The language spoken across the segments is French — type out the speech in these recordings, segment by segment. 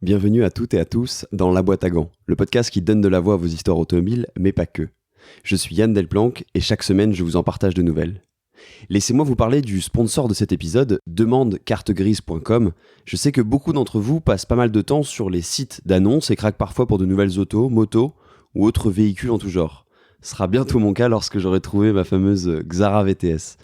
Bienvenue à toutes et à tous dans La Boîte à Gants, le podcast qui donne de la voix à vos histoires automobiles, mais pas que. Je suis Yann Delplanque et chaque semaine je vous en partage de nouvelles. Laissez-moi vous parler du sponsor de cet épisode, demandecartegrise.com. Je sais que beaucoup d'entre vous passent pas mal de temps sur les sites d'annonces et craquent parfois pour de nouvelles autos, motos ou autres véhicules en tout genre. Ce sera bientôt mon cas lorsque j'aurai trouvé ma fameuse Xara VTS.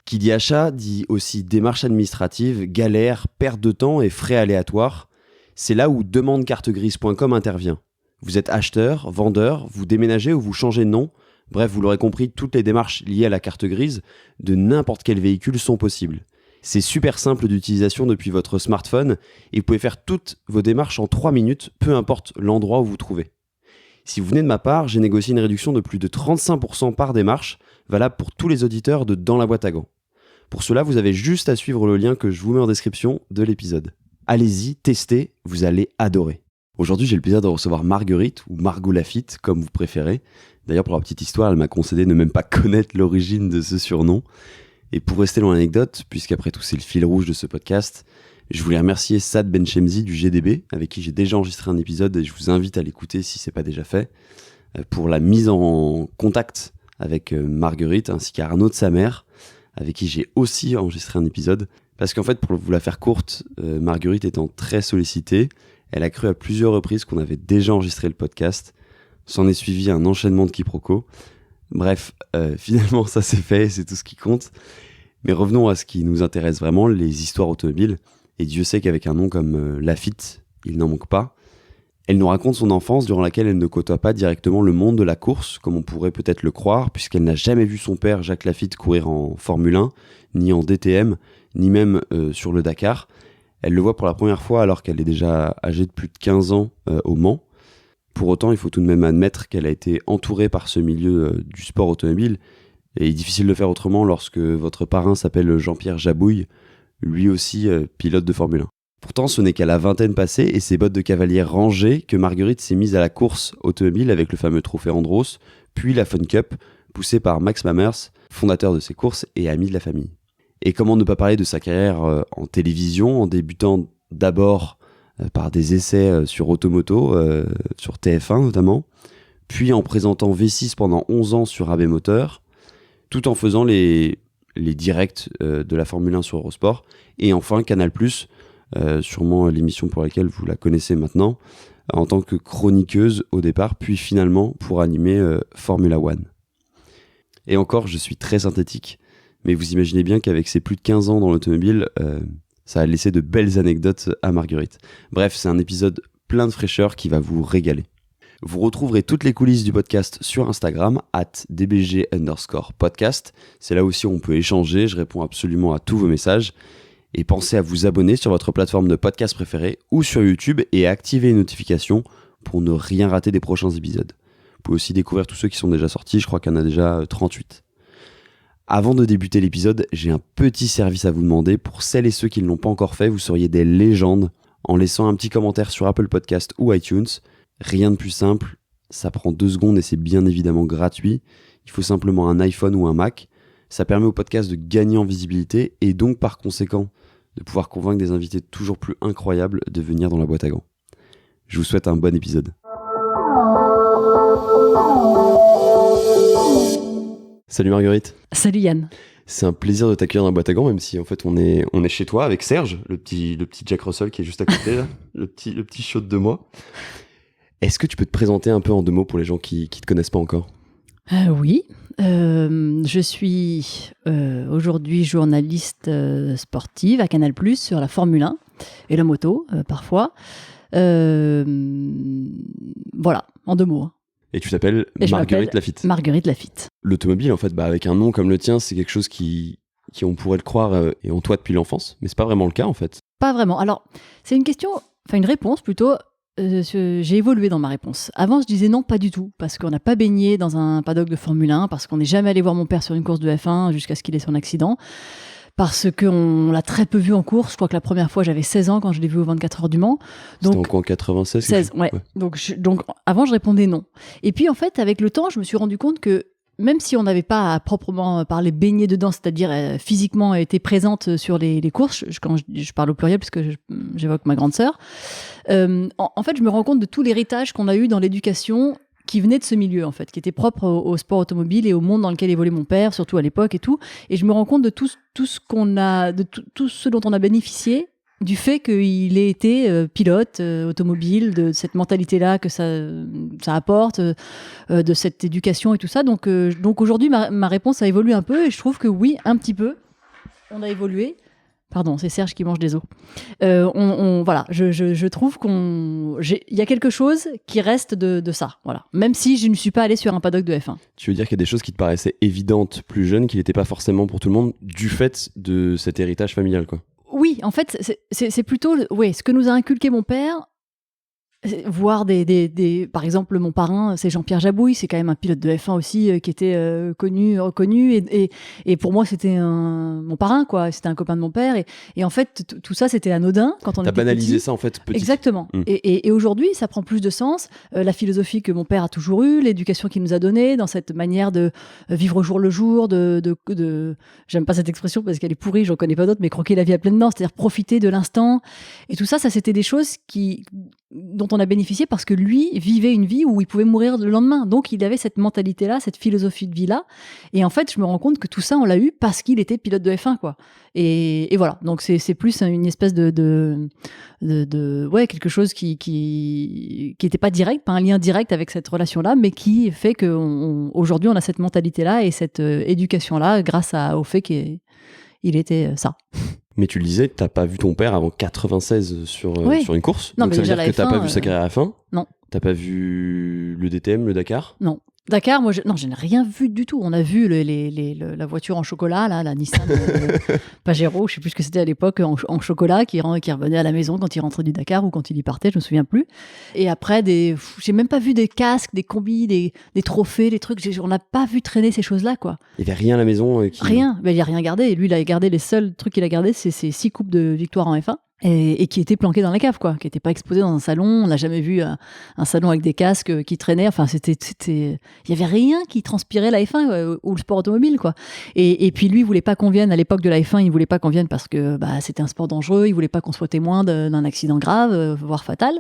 Qui dit achat dit aussi démarches administratives, galères, perte de temps et frais aléatoires. C'est là où demandecartegrise.com intervient. Vous êtes acheteur, vendeur, vous déménagez ou vous changez de nom. Bref, vous l'aurez compris, toutes les démarches liées à la carte grise de n'importe quel véhicule sont possibles. C'est super simple d'utilisation depuis votre smartphone et vous pouvez faire toutes vos démarches en 3 minutes, peu importe l'endroit où vous vous trouvez. Si vous venez de ma part, j'ai négocié une réduction de plus de 35% par démarche, valable pour tous les auditeurs de Dans la boîte à gants. Pour cela, vous avez juste à suivre le lien que je vous mets en description de l'épisode. Allez-y, testez, vous allez adorer. Aujourd'hui, j'ai le plaisir de recevoir Marguerite, ou Margot Lafitte, comme vous préférez. D'ailleurs, pour la petite histoire, elle m'a concédé de ne même pas connaître l'origine de ce surnom. Et pour rester dans l'anecdote, puisqu'après tout c'est le fil rouge de ce podcast, je voulais remercier Saad Benchemzi du GDB, avec qui j'ai déjà enregistré un épisode et je vous invite à l'écouter si ce n'est pas déjà fait, pour la mise en contact avec Marguerite, ainsi qu'à Arnaud de sa mère, avec qui j'ai aussi enregistré un épisode. Parce qu'en fait, pour vous la faire courte, Marguerite étant très sollicitée, elle a cru à plusieurs reprises qu'on avait déjà enregistré le podcast. S'en est suivi un enchaînement de quiproquos. Bref, finalement ça s'est fait, c'est tout ce qui compte. Mais revenons à ce qui nous intéresse vraiment, les histoires automobiles. Et Dieu sait qu'avec un nom comme Lafitte, il n'en manque pas. Elle nous raconte son enfance durant laquelle elle ne côtoie pas directement le monde de la course, comme on pourrait peut-être le croire, puisqu'elle n'a jamais vu son père Jacques Lafitte courir en Formule 1, ni en DTM, ni même sur le Dakar. Elle le voit pour la première fois alors qu'elle est déjà âgée de plus de 15 ans au Mans. Pour autant, il faut tout de même admettre qu'elle a été entourée par ce milieu du sport automobile, et il est difficile de faire autrement lorsque votre parrain s'appelle Jean-Pierre Jabouille, lui aussi pilote de Formule 1. Pourtant, ce n'est qu'à la vingtaine passée et ses bottes de cavalière rangées que Marguerite s'est mise à la course automobile avec le fameux trophée Andros, puis la Fun Cup, poussée par Max Mammers, fondateur de ces courses et ami de la famille. Et comment ne pas parler de sa carrière en télévision, en débutant d'abord par des essais sur Automoto, sur TF1 notamment, puis en présentant V6 pendant 11 ans sur AB Moteur, tout en faisant les directs de la Formule 1 sur Eurosport, et enfin Canal+, sûrement l'émission pour laquelle vous la connaissez maintenant, en tant que chroniqueuse au départ, puis finalement pour animer Formula One. Et encore, je suis très synthétique, mais vous imaginez bien qu'avec ses plus de 15 ans dans l'automobile, ça a laissé de belles anecdotes à Marguerite. Bref, c'est un épisode plein de fraîcheur qui va vous régaler. Vous retrouverez toutes les coulisses du podcast sur Instagram, @dbg_podcast. C'est là aussi où on peut échanger, je réponds absolument à tous vos messages. Et pensez à vous abonner sur votre plateforme de podcast préférée ou sur YouTube et à activer les notifications pour ne rien rater des prochains épisodes. Vous pouvez aussi découvrir tous ceux qui sont déjà sortis, je crois qu'il y en a déjà 38. Avant de débuter l'épisode, j'ai un petit service à vous demander. Pour celles et ceux qui ne l'ont pas encore fait, vous seriez des légendes en laissant un petit commentaire sur Apple Podcast ou iTunes. Rien de plus simple, ça prend 2 secondes et c'est bien évidemment gratuit. Il faut simplement un iPhone ou un Mac. Ça permet au podcast de gagner en visibilité et donc par conséquent de pouvoir convaincre des invités toujours plus incroyables de venir dans la boîte à gants. Je vous souhaite un bon épisode. Salut Marguerite. Salut Yann. C'est un plaisir de t'accueillir dans la boîte à gants, même si en fait on est chez toi avec Serge, le petit Jack Russell qui est juste à côté là, le petit chiot de 2 mois. Est-ce que tu peux te présenter un peu en 2 mots pour les gens qui te connaissent pas encore ? Oui, je suis aujourd'hui journaliste sportive à Canal+, sur la Formule 1 et la moto parfois. Voilà, en 2 mots. Et tu t'appelles Marguerite Lafitte. Marguerite Lafitte. L'automobile, en fait, avec un nom comme le tien, c'est quelque chose qui on pourrait le croire est en toi depuis l'enfance, mais c'est pas vraiment le cas en fait. Pas vraiment. Alors, c'est une réponse plutôt. J'ai évolué dans ma réponse. Avant, je disais non, pas du tout, parce qu'on n'a pas baigné dans un paddock de Formule 1, parce qu'on n'est jamais allé voir mon père sur une course de F1 jusqu'à ce qu'il ait son accident, parce qu'on l'a très peu vu en course. Je crois que la première fois, j'avais 16 ans quand je l'ai vu aux 24 heures du Mans. C'était en 96 16, ouais. Donc avant, je répondais non. Et puis, en fait, avec le temps, je me suis rendu compte que même si on n'avait pas à proprement parler baigné dedans, c'est-à-dire physiquement été présente sur les courses, quand je parle au pluriel puisque j'évoque ma grande sœur, en fait, je me rends compte de tout l'héritage qu'on a eu dans l'éducation qui venait de ce milieu, en fait, qui était propre au sport automobile et au monde dans lequel évoluait mon père, surtout à l'époque et tout. Et je me rends compte de tout ce dont on a bénéficié du fait qu'il ait été pilote automobile, de cette mentalité-là que ça apporte, de cette éducation et tout ça. Donc aujourd'hui, ma réponse a évolué un peu et je trouve que oui, un petit peu, on a évolué. Pardon, c'est Serge qui mange des os. Voilà, je trouve il y a quelque chose qui reste de ça, voilà. Même si je ne suis pas allée sur un paddock de F1. Tu veux dire qu'il y a des choses qui te paraissaient évidentes plus jeune, qui n'étaient pas forcément pour tout le monde, du fait de cet héritage familial, quoi. Oui, en fait, c'est plutôt ce que nous a inculqué mon père. Voir par exemple, mon parrain, c'est Jean-Pierre Jabouille, c'est quand même un pilote de F1 aussi qui était connu, reconnu, et pour moi c'était mon parrain, quoi. C'était un copain de mon père, et en fait tout ça c'était anodin quand on était petit. T'as banalisé ça en fait petit. Exactement. Et aujourd'hui ça prend plus de sens. La philosophie que mon père a toujours eue, l'éducation qu'il nous a donnée dans cette manière de vivre au jour le jour, j'aime pas cette expression parce qu'elle est pourrie, j'en connais pas d'autres, mais croquer la vie à pleines dents, c'est-à-dire profiter de l'instant. Et tout ça c'était des choses dont on a bénéficié parce que lui vivait une vie où il pouvait mourir le lendemain. Donc, il avait cette mentalité-là, cette philosophie de vie-là. Et en fait, je me rends compte que tout ça, on l'a eu parce qu'il était pilote de F1, quoi. Et voilà. Donc, c'est plus une espèce de quelque chose qui était pas direct, pas un lien direct avec cette relation-là, mais qui fait qu'aujourd'hui, on a cette mentalité-là et cette éducation-là grâce au fait qu'il était ça. Mais tu le disais, t'as pas vu ton père avant 96 sur une course. Non, donc mais ça veut dire que F1, t'as pas vu sa carrière à la fin. Non. T'as pas vu le DTM, le Dakar. Non. Dakar, moi, je n'ai rien vu du tout. On a vu la voiture en chocolat, là, la Nissan Pajero, je sais plus ce que c'était à l'époque, en chocolat, qui revenait à la maison quand il rentrait du Dakar ou quand il y partait, je me souviens plus. Et après, j'ai même pas vu des casques, des combis, des trophées, des trucs. On n'a pas vu traîner ces choses-là, quoi. Il y avait rien à la maison Rien. Ben, il a rien gardé. Et lui, il a gardé les seuls trucs qu'il a gardés, c'est ses 6 coupes de victoire en F1. Et qui était planqué dans la cave, quoi, qui n'était pas exposé dans un salon. On n'a jamais vu un salon avec des casques qui traînaient. Enfin, il y avait rien qui transpirait la F1 ou le sport automobile, quoi. Et puis lui, il voulait pas qu'on vienne à l'époque de la F1. Il voulait pas qu'on vienne parce que c'était un sport dangereux. Il voulait pas qu'on soit témoin d'un accident grave, voire fatal.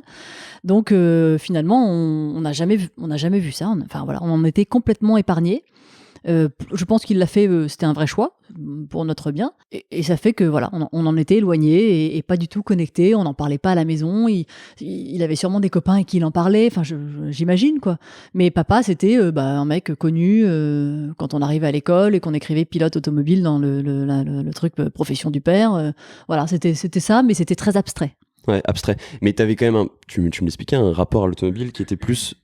Donc finalement, on n'a jamais vu ça. Enfin voilà, on en était complètement épargnés. Je pense qu'il l'a fait, c'était un vrai choix pour notre bien, et ça fait que voilà, on en était éloigné et pas du tout connecté. On n'en parlait pas à la maison. Il avait sûrement des copains et qui en parlaient. Enfin, j'imagine, quoi. Mais papa, c'était un mec connu quand on arrivait à l'école et qu'on écrivait pilote automobile dans le truc profession du père. Voilà, c'était ça, mais c'était très abstrait. Ouais, abstrait. Mais t'avais quand même tu me l'expliquais, un rapport à l'automobile qui était plus,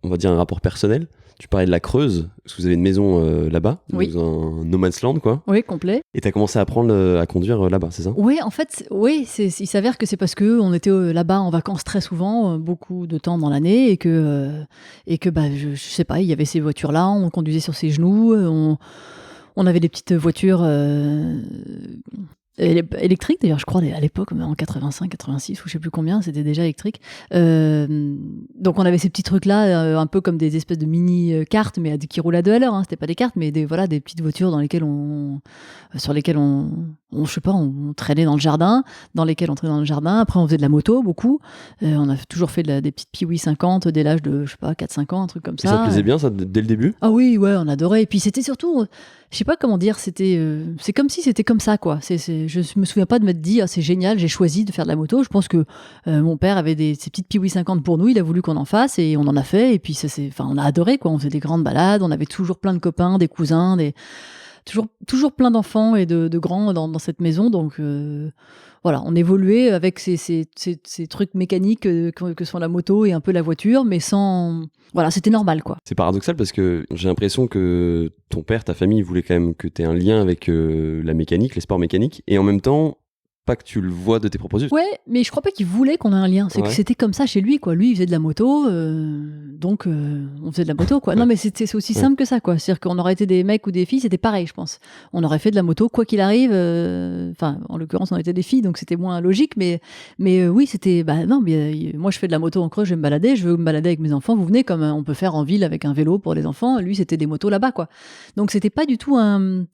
on va dire, un rapport personnel. Tu parlais de la Creuse, parce que vous avez une maison là-bas, oui. Dans un no man's land, quoi. Oui, complet. Et tu as commencé à apprendre à conduire là-bas, c'est ça? Oui, en fait, oui, il s'avère que c'est parce qu'on était là-bas en vacances très souvent, beaucoup de temps dans l'année, et que je sais pas, il y avait ces voitures-là, on conduisait sur ses genoux, on avait des petites voitures électrique d'ailleurs, je crois, à l'époque, en 85, 86 ou je sais plus combien, c'était déjà électrique. Donc on avait ces petits trucs là, un peu comme des espèces de mini cartes, mais qui roulent à 2 à l'heure, hein. C'était pas des cartes, mais des petites voitures sur lesquelles je sais pas, on traînait dans le jardin, Après on faisait de la moto beaucoup. On a toujours fait des petites Piwi 50 dès l'âge de, je sais pas, 4-5 ans, un truc comme ça. Et ça te plaisait bien, ça, dès le début? Ah oui, ouais, on adorait. Et puis c'était surtout, je sais pas comment dire, c'est comme si c'était comme ça, quoi. Je me souviens pas de m'être dit, c'est génial, j'ai choisi de faire de la moto. Je pense que mon père avait ces petites Piwi 50 pour nous, il a voulu qu'on en fasse et on en a fait. Et puis on a adoré, quoi. On faisait des grandes balades, on avait toujours plein de copains, des cousins, toujours plein d'enfants et de grands dans cette maison. Donc voilà, on évoluait avec ces trucs mécaniques que sont la moto et un peu la voiture, mais sans... Voilà, c'était normal, quoi. C'est paradoxal parce que j'ai l'impression que ton père, ta famille voulait quand même que tu aies un lien avec la mécanique, les sports mécaniques, et en même temps, pas que tu le vois de tes propres yeux. Ouais, mais je crois pas qu'il voulait qu'on ait un lien. C'est que c'était comme ça chez lui, quoi. Lui, il faisait de la moto, donc on faisait de la moto, quoi. Non, mais c'est aussi simple que ça, quoi. C'est-à-dire qu'on aurait été des mecs ou des filles, c'était pareil, je pense. On aurait fait de la moto, quoi qu'il arrive. Enfin, en l'occurrence, on était des filles, donc c'était moins logique, mais oui, c'était. Bah non, mais moi, je fais de la moto en Creuse, je vais me balader, je veux me balader avec mes enfants. Vous venez, comme on peut faire en ville avec un vélo pour les enfants. Lui, c'était des motos là-bas, quoi. Donc c'était pas du tout un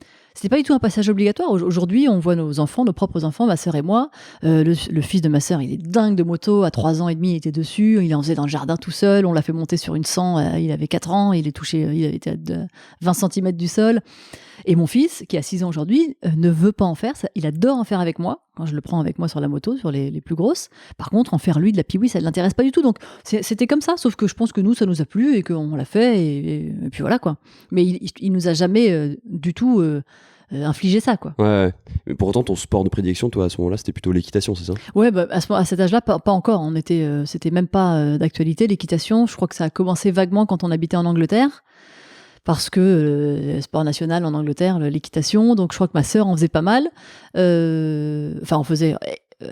passage obligatoire. Aujourd'hui, on voit nos enfants, nos propres enfants, ma sœur et moi. Le fils de ma sœur, il est dingue de moto. À 3 ans et demi, il était dessus. Il en faisait dans le jardin tout seul. On l'a fait monter sur une 100. Il avait 4 ans. Il était à 20 cm du sol. Et mon fils, qui a 6 ans aujourd'hui, ne veut pas en faire. Il adore en faire avec moi. Quand je le prends avec moi sur la moto, sur les plus grosses. Par contre, en faire lui de la piwi, ça ne l'intéresse pas du tout. Donc, c'était comme ça. Sauf que je pense que nous, ça nous a plu et qu'on l'a fait. Et puis voilà, quoi. Mais il nous a jamais du tout infligé ça, quoi. Ouais. Mais pour autant, ton sport de prédilection, toi, à ce moment-là, c'était plutôt l'équitation, c'est ça? Ouais, bah, à cet âge-là, pas encore. C'était même pas d'actualité, l'équitation. Je crois que ça a commencé vaguement quand on habitait en Angleterre. Parce que le sport national en Angleterre, l'équitation, donc je crois que ma sœur en faisait pas mal.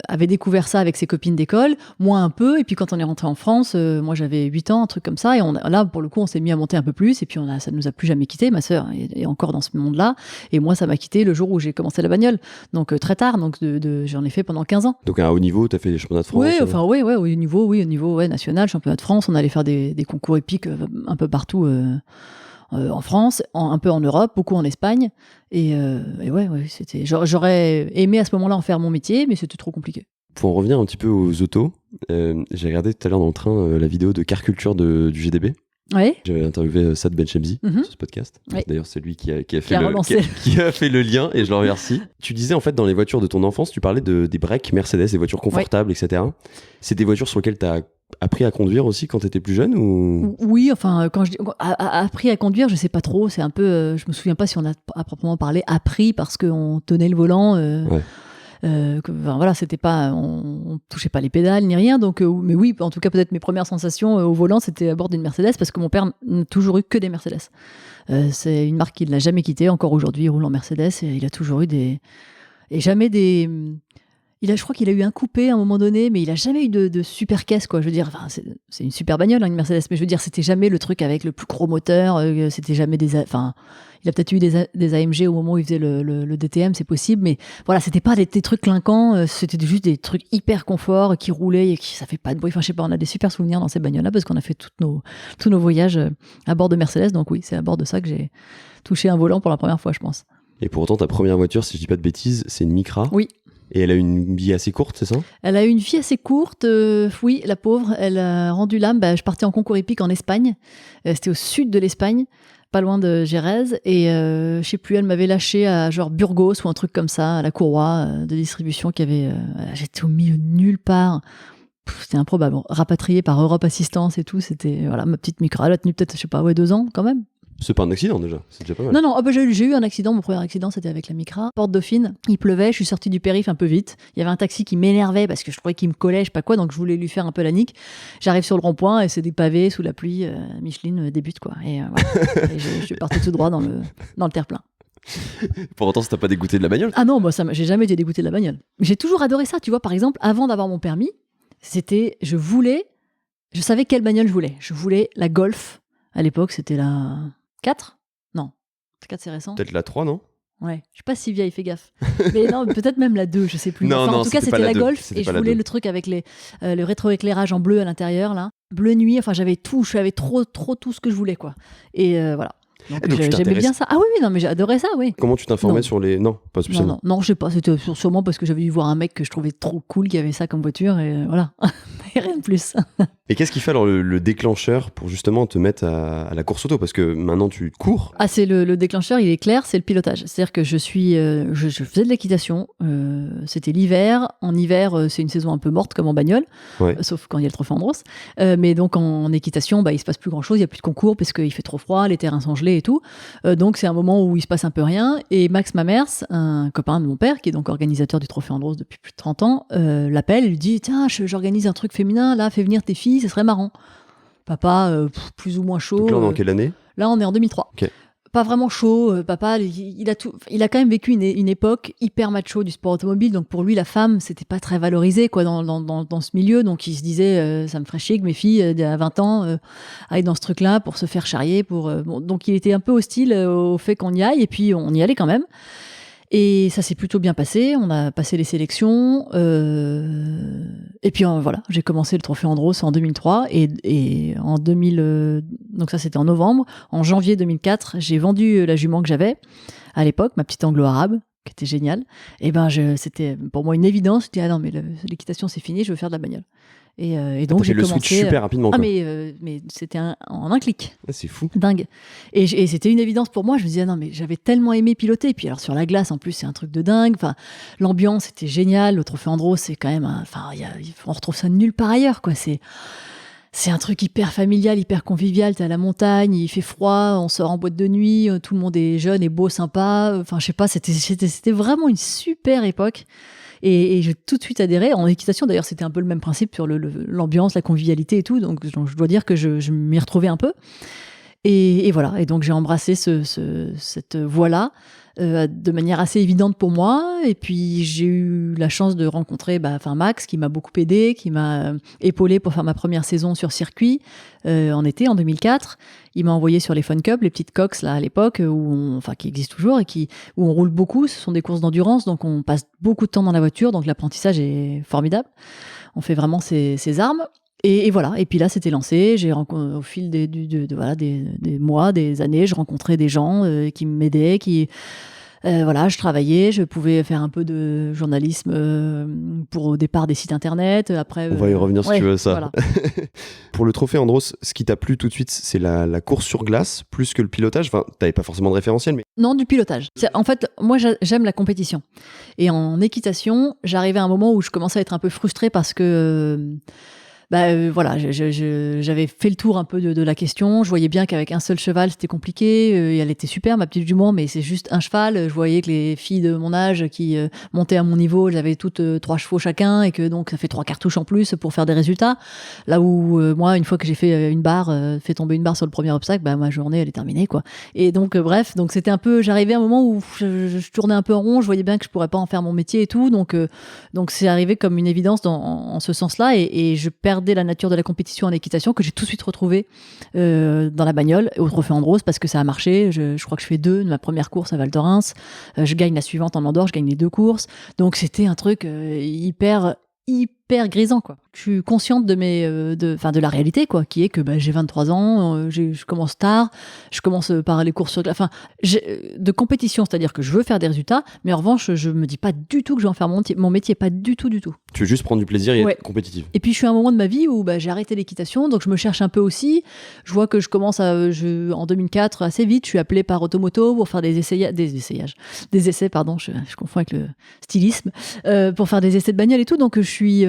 Avait découvert ça avec ses copines d'école, moi un peu, et puis quand on est rentré en France, moi j'avais 8 ans, un truc comme ça, et là pour le coup on s'est mis à monter un peu plus, et puis ça nous a plus jamais quitté. Ma sœur est encore dans ce monde-là, et moi ça m'a quitté le jour où j'ai commencé la bagnole, donc très tard, donc j'en ai fait pendant 15 ans. Donc à un haut niveau, t'as fait les championnats de France? Oui, au niveau national, championnat de France, on allait faire des concours épiques un peu partout en France, un peu en Europe, beaucoup en Espagne. Et ouais, c'était. J'aurais aimé à ce moment-là en faire mon métier, mais c'était trop compliqué. Pour en revenir un petit peu aux autos, j'ai regardé tout à l'heure dans le train la vidéo de Car Culture du GDB. Ouais. J'avais interviewé Sad Benchemzi sur ce podcast. Ouais. D'ailleurs, c'est lui qui a fait le lien, et je le remercie. Tu disais en fait dans les voitures de ton enfance, tu parlais des breaks Mercedes, des voitures confortables, etc. C'est des voitures sur lesquelles tu as appris à conduire aussi quand tu étais plus jeune ou... Oui, enfin, quand je dis appris à conduire, je sais pas trop. C'est un peu, je me souviens pas si on a à proprement parlé appris parce qu'on tenait le volant. Voilà, c'était pas, on touchait pas les pédales ni rien. Donc, mais oui, en tout cas, peut-être mes premières sensations au volant, c'était à bord d'une Mercedes parce que mon père n'a toujours eu que des Mercedes. C'est une marque qu'il n'a jamais quittée. Encore aujourd'hui, il roule en Mercedes et il a toujours eu et jamais des. Je crois qu'il a eu un coupé à un moment donné, mais il a jamais eu de super caisse, quoi. Je veux dire, enfin, c'est une super bagnole, hein, une Mercedes, mais je veux dire, c'était jamais le truc avec le plus gros moteur. C'était jamais enfin, il a peut-être eu des AMG au moment où il faisait le DTM, c'est possible, mais voilà, c'était pas des trucs clinquants. C'était juste des trucs hyper confort qui roulaient et ça fait pas de bruit. Enfin, je sais pas, on a des super souvenirs dans ces bagnoles-là parce qu'on a fait tous nos voyages à bord de Mercedes. Donc oui, c'est à bord de ça que j'ai touché un volant pour la première fois, je pense. Et pour autant, ta première voiture, si je dis pas de bêtises, c'est une Micra. Oui. Et elle a une vie assez courte, c'est ça? Elle a eu une vie assez courte, oui, la pauvre. Elle a rendu l'âme. Je partais en concours épique en Espagne. C'était au sud de l'Espagne, pas loin de Jerez. Et je sais plus, elle m'avait lâché à genre Burgos ou un truc comme ça, à la courroie de distribution qui avait. J'étais au milieu de nulle part. C'était improbable. Rapatriée par Europe Assistance et tout. C'était voilà, ma petite Micra. Elle a tenu peut-être, je sais pas, 2 ans quand même. C'est pas un accident déjà, c'est déjà pas mal. Non, j'ai eu un accident, mon premier accident c'était avec la Micra. Porte Dauphine, il pleuvait, je suis sortie du périph' un peu vite. Il y avait un taxi qui m'énervait parce que je trouvais qu'il me collait, je sais pas quoi, donc je voulais lui faire un peu la nique. J'arrive sur le rond-point et c'est des pavés sous la pluie, Micheline débute quoi. Et, voilà. Et je suis partie tout droit dans le terre-plein. Pour autant, ça t'a pas dégoûté de la bagnole? Ah non, moi j'ai jamais été dégoûté de la bagnole. J'ai toujours adoré ça, tu vois, par exemple, avant d'avoir mon permis, je savais quelle bagnole je voulais. Je voulais la Golf. À l'époque, c'était la 4. Non, la 4 c'est récent. Peut-être la 3, non? Ouais, je suis pas si vieille, fais gaffe. Mais non, peut-être même la 2, je sais plus. Non, en tout cas, c'était la Golf et je voulais le truc avec le rétroéclairage en bleu à l'intérieur, là. Bleu nuit, enfin j'avais tout tout ce que je voulais, quoi. Et voilà. Donc j'aimais bien ça. Ah oui, non, mais j'ai adoré ça, oui. Comment tu t'informais sur les... Non, pas spécialement. Non, je sais pas, c'était sûrement parce que j'avais dû voir un mec que je trouvais trop cool qui avait ça comme voiture, et voilà. Et rien de plus. Et qu'est-ce qui fait alors le déclencheur pour justement te mettre à la course auto? Parce que maintenant tu cours. Ah, c'est le déclencheur, il est clair, c'est le pilotage. C'est-à-dire que je faisais de l'équitation, c'était l'hiver. En hiver, c'est une saison un peu morte comme en bagnole, sauf quand il y a le trophée Andros. Mais donc en équitation, il se passe plus grand-chose, il n'y a plus de concours parce qu'il fait trop froid, les terrains sont gelés et tout. Donc c'est un moment où il se passe un peu rien. Et Max Mamers, un copain de mon père, qui est donc organisateur du trophée Andros depuis plus de 30 ans, l'appelle, il lui dit « Tiens, j'organise un truc féminin, là, fais venir tes filles, ce serait marrant. » Papa, plus ou moins chaud. Donc là, on est en quelle année? Là, on est en 2003. Okay. pas vraiment chaud. Papa, il a quand même vécu une époque hyper macho du sport automobile. Donc pour lui, la femme, c'était pas très valorisé quoi dans ce milieu. Donc il se disait, ça me ferait chier que mes filles à 20 ans aillent dans ce truc-là pour se faire charrier. Bon, donc il était un peu hostile au fait qu'on y aille. Et puis on y allait quand même. Et ça s'est plutôt bien passé. On a passé les sélections. Et puis voilà, j'ai commencé le Trophée Andros en 2003. Et en 2000, donc ça c'était en novembre. En janvier 2004, j'ai vendu la jument que j'avais à l'époque, ma petite anglo-arabe, qui était géniale. Et ben c'était pour moi une évidence. Je dis ah non mais l'équitation c'est fini, je veux faire de la bagnole. Et donc j'ai commencé. Le switch super rapidement. Quoi. Mais c'était en un clic. Ah, c'est fou. Dingue. Et c'était une évidence pour moi. Je me disais non mais j'avais tellement aimé piloter. Et puis alors sur la glace en plus c'est un truc de dingue. Enfin l'ambiance était géniale. Le Trophée Andros c'est quand même. On retrouve ça nulle part ailleurs quoi. C'est un truc hyper familial, hyper convivial. T'es à la montagne, il fait froid, on sort en boîte de nuit, tout le monde est jeune et beau, sympa. Enfin je sais pas, c'était vraiment une super époque. Et j'ai tout de suite adhéré. En équitation, d'ailleurs, c'était un peu le même principe sur l'ambiance, la convivialité et tout. Donc, je dois dire que je m'y retrouvais un peu. Et voilà. Et donc, j'ai embrassé cette voie-là de manière assez évidente pour moi. Et puis, j'ai eu la chance de rencontrer Max, qui m'a beaucoup aidé, qui m'a épaulé pour faire ma première saison sur circuit en été, en 2004. Il m'a envoyé sur les Fun Cup, les petites coques là à l'époque, qui existent toujours et où on roule beaucoup. Ce sont des courses d'endurance, donc on passe beaucoup de temps dans la voiture. Donc l'apprentissage est formidable. On fait vraiment ses armes. Et voilà. Et puis là, c'était lancé. Au fil des mois, des années, je rencontrais des gens qui m'aidaient, je travaillais, je pouvais faire un peu de journalisme pour au départ des sites internet. Après, on va y revenir si tu veux ça. Voilà. Pour le Trophée Andros, ce qui t'a plu tout de suite, c'est la course sur glace plus que le pilotage. Enfin, t'avais pas forcément de référentiel, mais non, du pilotage. En fait, moi, j'aime la compétition. Et en équitation, j'arrivais à un moment où je commençais à être un peu frustrée parce que j'avais fait le tour un peu de la question. Je voyais bien qu'avec un seul cheval, c'était compliqué. Et elle était super, ma petite jument, mais c'est juste un cheval. Je voyais que les filles de mon âge qui montaient à mon niveau, j'avais toutes 3 chevaux chacun et que donc ça fait 3 cartouches en plus pour faire des résultats. Là où moi, une fois que j'ai fait fait tomber une barre sur le premier obstacle, ma journée, elle est terminée, quoi. Et donc, bref, donc c'était un peu, j'arrivais à un moment où je tournais un peu en rond. Je voyais bien que je pourrais pas en faire mon métier et tout. Donc c'est arrivé comme une évidence en ce sens-là. Et je perdais la nature de la compétition en équitation que j'ai tout de suite retrouvé dans la bagnole au Trophée Andros parce que ça a marché. Je crois que je fais 2 de ma première course à Val Thorens. Je gagne la suivante en Andorre, je gagne les 2 courses. Donc c'était un truc hyper grisant, quoi. Je suis consciente de la réalité, quoi, qui est que j'ai 23 ans, je commence tard, je commence par les courses sur glace, de compétition, c'est-à-dire que je veux faire des résultats, mais en revanche, je me dis pas du tout que je vais en faire mon métier, pas du tout. Tu veux juste prendre du plaisir et être compétitive. Et puis je suis à un moment de ma vie où j'ai arrêté l'équitation, donc je me cherche un peu aussi. Je vois que je commence en 2004 assez vite, je suis appelée par Automoto pour faire des essais, pardon, je confonds avec le stylisme, pour faire des essais de bagnole et tout, donc je suis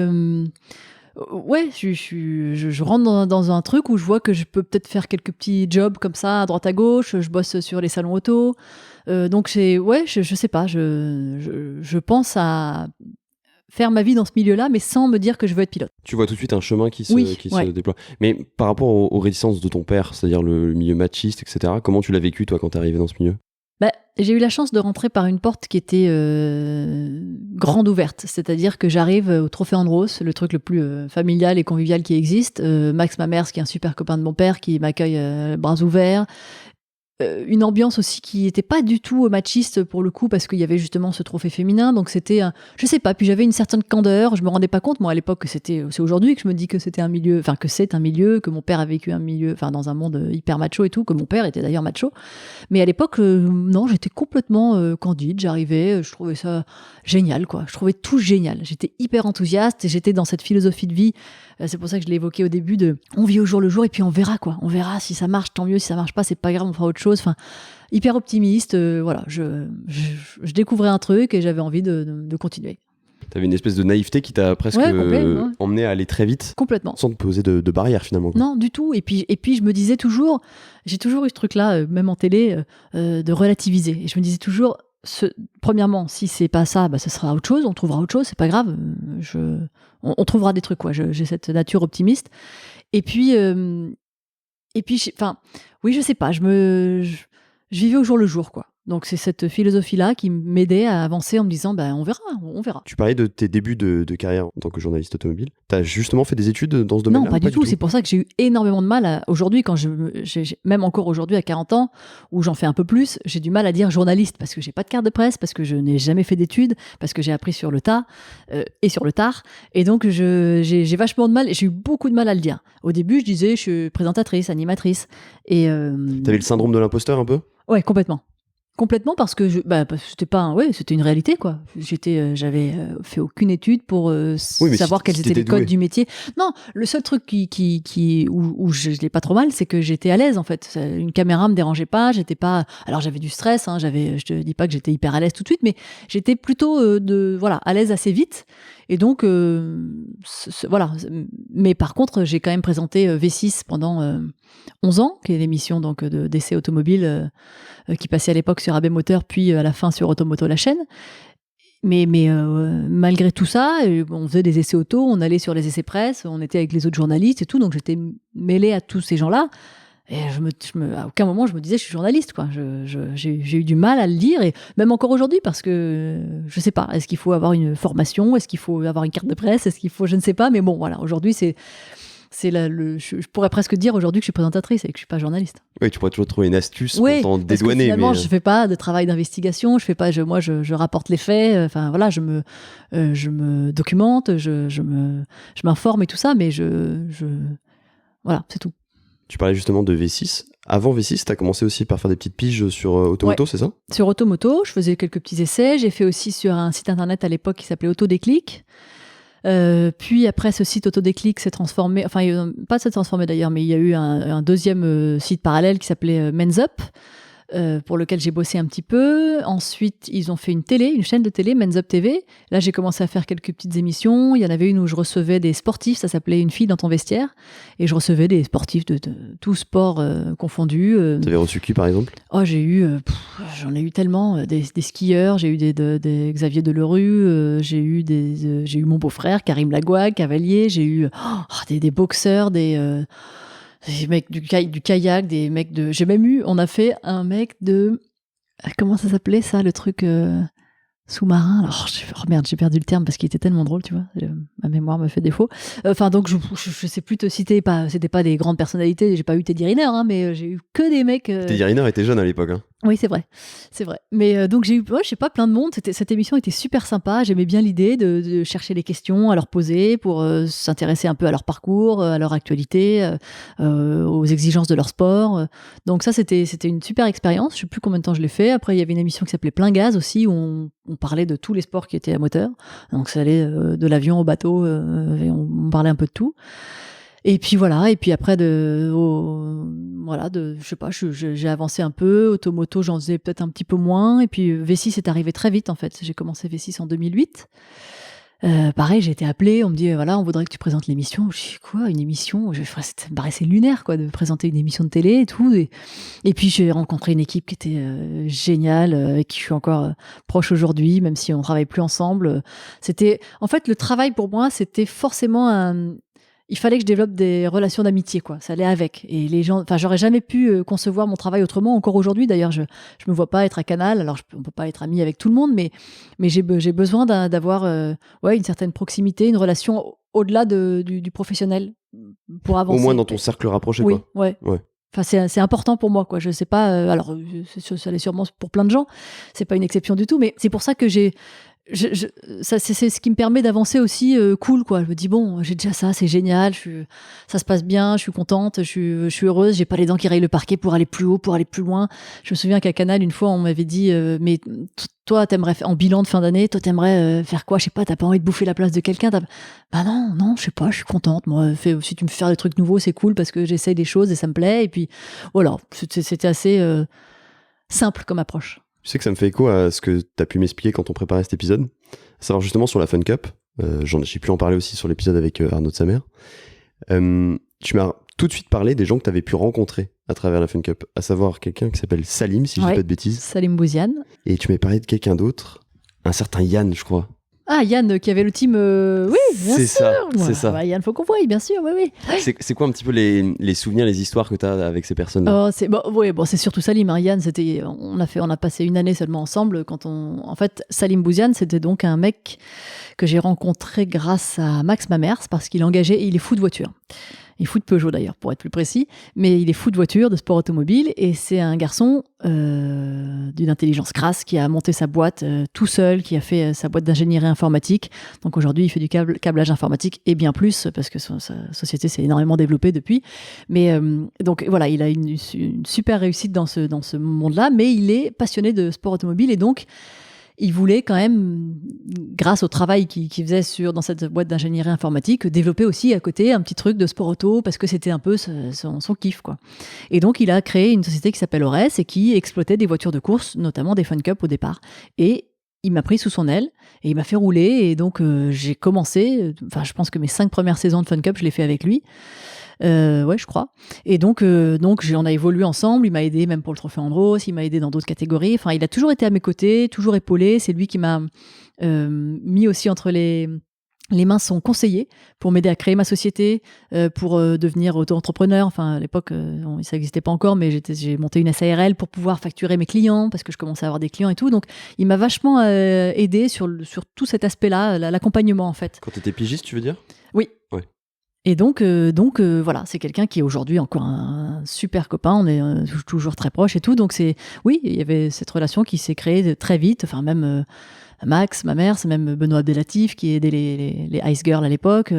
je rentre dans un truc où je vois que je peux peut-être faire quelques petits jobs comme ça à droite à gauche. Je bosse sur les salons auto, donc je sais pas, je pense à faire ma vie dans ce milieu-là, mais sans me dire que je veux être pilote. Tu vois tout de suite un chemin qui se déploie. Mais par rapport aux réticences de ton père, c'est-à-dire le milieu machiste, etc., comment tu l'as vécu, toi, quand t'es arrivé dans ce milieu ? J'ai eu la chance de rentrer par une porte qui était grande ouverte, c'est-à-dire que j'arrive au Trophée Andros, le truc le plus familial et convivial qui existe. Max Mamers, qui est un super copain de mon père, qui m'accueille bras ouverts. Une ambiance aussi qui n'était pas du tout machiste pour le coup, parce qu'il y avait justement ce trophée féminin, donc c'était je sais pas, puis j'avais une certaine candeur, je me rendais pas compte moi à l'époque que c'est aujourd'hui que je me dis que c'est un milieu, que mon père a vécu un milieu, dans un monde hyper macho et tout, que mon père était d'ailleurs macho, mais à l'époque non, j'étais complètement candide, j'arrivais, je trouvais ça génial, quoi, je trouvais tout génial, j'étais hyper enthousiaste et j'étais dans cette philosophie de vie. C'est pour ça que je l'ai évoqué au début on vit au jour le jour et puis on verra, quoi. On verra si ça marche, tant mieux. Si ça marche pas, c'est pas grave, on fera autre chose. Hyper optimiste. Voilà, je découvrais un truc et j'avais envie de continuer. T'avais une espèce de naïveté qui t'a presque emmené à aller très vite. Complètement. Sans te poser de barrières, finalement, quoi. Non, du tout. Et puis je me disais toujours, j'ai toujours eu ce truc-là, même en télé, de relativiser. Et je me disais toujours, premièrement, si c'est pas ça, ce sera autre chose, on trouvera autre chose, c'est pas grave, on trouvera des trucs, quoi. J'ai cette nature optimiste. Et puis, oui, je sais pas, je vivais au jour le jour, quoi. Donc c'est cette philosophie-là qui m'aidait à avancer en me disant, on verra. Tu parlais de tes débuts de carrière en tant que journaliste automobile. T'as justement fait des études dans ce domaine-là? Non, pas du tout. C'est pour ça que j'ai eu énormément de mal aujourd'hui, même encore aujourd'hui à 40 ans, où j'en fais un peu plus, j'ai du mal à dire journaliste parce que j'ai pas de carte de presse, parce que je n'ai jamais fait d'études, parce que j'ai appris sur le tas et sur le tard. Et donc j'ai vachement de mal, et j'ai eu beaucoup de mal à le dire. Au début, je disais, je suis présentatrice, animatrice. Et t'avais le syndrome de l'imposteur un peu? Ouais, complètement. Complètement, parce que c'était une réalité, quoi. J'avais fait aucune étude pour savoir quels étaient les codes du métier. Non, le seul truc où je l'ai pas trop mal, c'est que j'étais à l'aise, en fait. Une caméra me dérangeait pas, alors j'avais du stress, hein, je te dis pas que j'étais hyper à l'aise tout de suite, mais j'étais plutôt à l'aise assez vite. Et donc, voilà. Mais par contre, j'ai quand même présenté V6 pendant 11 ans, qui est l'émission donc d'essais automobiles qui passait à l'époque sur AB Moteur, puis à la fin sur Automoto la chaîne. Mais malgré tout ça, on faisait des essais auto, on allait sur les essais presse, on était avec les autres journalistes et tout, donc j'étais mêlée à tous ces gens-là. Et à aucun moment je me disais je suis journaliste, quoi. J'ai eu du mal à le dire, et même encore aujourd'hui, parce que je sais pas, est-ce qu'il faut avoir une formation, est-ce qu'il faut avoir une carte de presse, est-ce qu'il faut, je ne sais pas, mais bon voilà, aujourd'hui je pourrais presque dire aujourd'hui que je suis présentatrice et que je suis pas journaliste. Oui, tu pourrais toujours trouver une astuce pour t'en dédouaner. Finalement, je fais pas de travail d'investigation, je rapporte les faits. Enfin voilà, je me documente, je m'informe et tout ça, mais voilà, c'est tout. Tu parlais justement de V6. Avant V6, tu as commencé aussi par faire des petites piges sur Automoto, c'est ça? Sur Automoto, je faisais quelques petits essais. J'ai fait aussi sur un site internet à l'époque qui s'appelait Autodéclic. Puis après, ce site Autodéclic s'est transformé, enfin pas s'est transformé d'ailleurs, mais il y a eu un deuxième site parallèle qui s'appelait Men's Up, pour lequel j'ai bossé un petit peu. Ensuite, ils ont fait une chaîne de télé, Men's Up TV. Là, j'ai commencé à faire quelques petites émissions. Il y en avait une où je recevais des sportifs, ça s'appelait Une fille dans ton vestiaire. Et je recevais des sportifs de tout sport confondu. T'avais reçu qui, par exemple? Oh, j'en ai eu tellement. Des skieurs, j'ai eu des Xavier Delerue, j'ai eu mon beau-frère, Karim Lagouag, cavalier. J'ai eu des boxeurs, des mecs du kayak, des mecs de... on a fait un mec de... Comment ça s'appelait ça, le truc sous-marin? Alors, merde, j'ai perdu le terme parce qu'il était tellement drôle, tu vois. Ma mémoire me fait défaut. Enfin, donc, je sais plus te citer, c'était pas des grandes personnalités, j'ai pas eu Teddy Riner, hein, mais j'ai eu que des mecs... Teddy Riner était jeune à l'époque, hein. Oui, c'est vrai. Mais donc j'ai eu, je sais pas, plein de monde. Cette émission était super sympa. J'aimais bien l'idée de chercher les questions à leur poser pour s'intéresser un peu à leur parcours, à leur actualité, aux exigences de leur sport. Donc ça, c'était une super expérience. Je sais plus combien de temps je l'ai fait. Après, il y avait une émission qui s'appelait Plein Gaz aussi, où on parlait de tous les sports qui étaient à moteur. Donc ça allait de l'avion au bateau, et on parlait un peu de tout. Et puis voilà, et puis après je sais pas, j'ai avancé un peu. Automoto, j'en faisais peut-être un petit peu moins. Et puis V6 est arrivé très vite, en fait. J'ai commencé V6 en 2008. Pareil, j'ai été appelée, on me dit voilà, on voudrait que tu présentes l'émission. Je dis quoi, une émission? Ça me paraissait lunaire, quoi, de présenter une émission de télé et tout. Et puis j'ai rencontré une équipe qui était géniale, avec qui je suis encore proche aujourd'hui, même si on travaille plus ensemble. En fait, le travail pour moi, c'était forcément il fallait que je développe des relations d'amitié, quoi. Ça allait avec. Et les gens, enfin, j'aurais jamais pu concevoir mon travail autrement. Encore aujourd'hui, d'ailleurs, je me vois pas être à Canal. Alors, on peut pas être ami avec tout le monde, mais j'ai besoin d'avoir, une certaine proximité, une relation au-delà du professionnel pour avancer. Au moins dans ton cercle rapproché, oui, quoi. Ouais. Enfin, c'est important pour moi, quoi. Je sais pas. Alors, ça l'est sûrement pour plein de gens. C'est pas une exception du tout, mais c'est pour ça que c'est ce qui me permet d'avancer aussi cool, quoi. Je me dis bon, j'ai déjà ça, c'est génial, ça se passe bien, je suis contente, je suis heureuse, j'ai pas les dents qui rayent le parquet pour aller plus haut, pour aller plus loin. Je me souviens qu'à Canal, une fois, on m'avait dit mais toi, t'aimerais en bilan de fin d'année, toi t'aimerais faire quoi? Je sais pas, t'as pas envie de bouffer la place de quelqu'un? Bah non, je sais pas, je suis contente. Moi, si tu me fais faire des trucs nouveaux, c'est cool parce que j'essaye des choses et ça me plaît. Et puis voilà, c'était assez simple comme approche. Tu sais que ça me fait écho à ce que tu as pu m'expliquer quand on préparait cet épisode, à savoir justement sur la Fun Cup. J'ai pu en parler aussi sur l'épisode avec Arnaud de Samer. Tu m'as tout de suite parlé des gens que tu avais pu rencontrer à travers la Fun Cup, à savoir quelqu'un qui s'appelle Salim, si je dis pas de bêtises. Salim Bouziane. Et tu m'as parlé de quelqu'un d'autre, un certain Yann, je crois. Ah, Yann, qui avait le team... Oui, bien C'est sûr. ça, Moi, c'est ça. Yann, faut qu'on voie, bien sûr, oui. C'est quoi un petit peu les souvenirs, les histoires que tu as avec ces personnes-là? C'est surtout Salim. Hein. Yann, on a passé une année seulement ensemble. En fait, Salim Bouziane, c'était donc un mec que j'ai rencontré grâce à Max Mamers, parce qu'il il est fou de voiture. Il est fou de Peugeot d'ailleurs, pour être plus précis, mais il est fou de voiture, de sport automobile, et c'est un garçon d'une intelligence crasse qui a monté sa boîte tout seul, qui a fait sa boîte d'ingénierie informatique. Donc aujourd'hui, il fait du câblage informatique et bien plus, parce que sa société s'est énormément développée depuis. Mais donc voilà, il a une super réussite dans ce monde-là, mais il est passionné de sport automobile, et donc il voulait quand même, grâce au travail qu'il faisait dans cette boîte d'ingénierie informatique, développer aussi à côté un petit truc de sport auto, parce que c'était un peu son kiff, quoi. Et donc, il a créé une société qui s'appelle Ores et qui exploitait des voitures de course, notamment des Fun Cup au départ. Et il m'a pris sous son aile et il m'a fait rouler. Et donc, j'ai commencé, je pense que mes 5 premières saisons de Fun Cup, je l'ai fait avec lui. Ouais, je crois. Et donc on a évolué ensemble. Il m'a aidé même pour le trophée Andros. Il m'a aidé dans d'autres catégories. Enfin, il a toujours été à mes côtés, toujours épaulé. C'est lui qui m'a mis aussi entre les mains son conseiller pour m'aider à créer ma société, pour devenir auto-entrepreneur. Enfin, à l'époque, ça n'existait pas encore, mais j'ai monté une SARL pour pouvoir facturer mes clients, parce que je commençais à avoir des clients et tout. Donc, il m'a vachement aidé sur tout cet aspect-là, l'accompagnement, en fait. Quand tu étais pigiste, tu veux dire? Oui. Ouais. Et donc voilà, c'est quelqu'un qui est aujourd'hui encore un super copain. On est toujours très proches et tout. Donc oui, il y avait cette relation qui s'est créée très vite. Enfin, même Max, ma mère, c'est même Benoît Abdelatif qui aidait les Ice Girls à l'époque.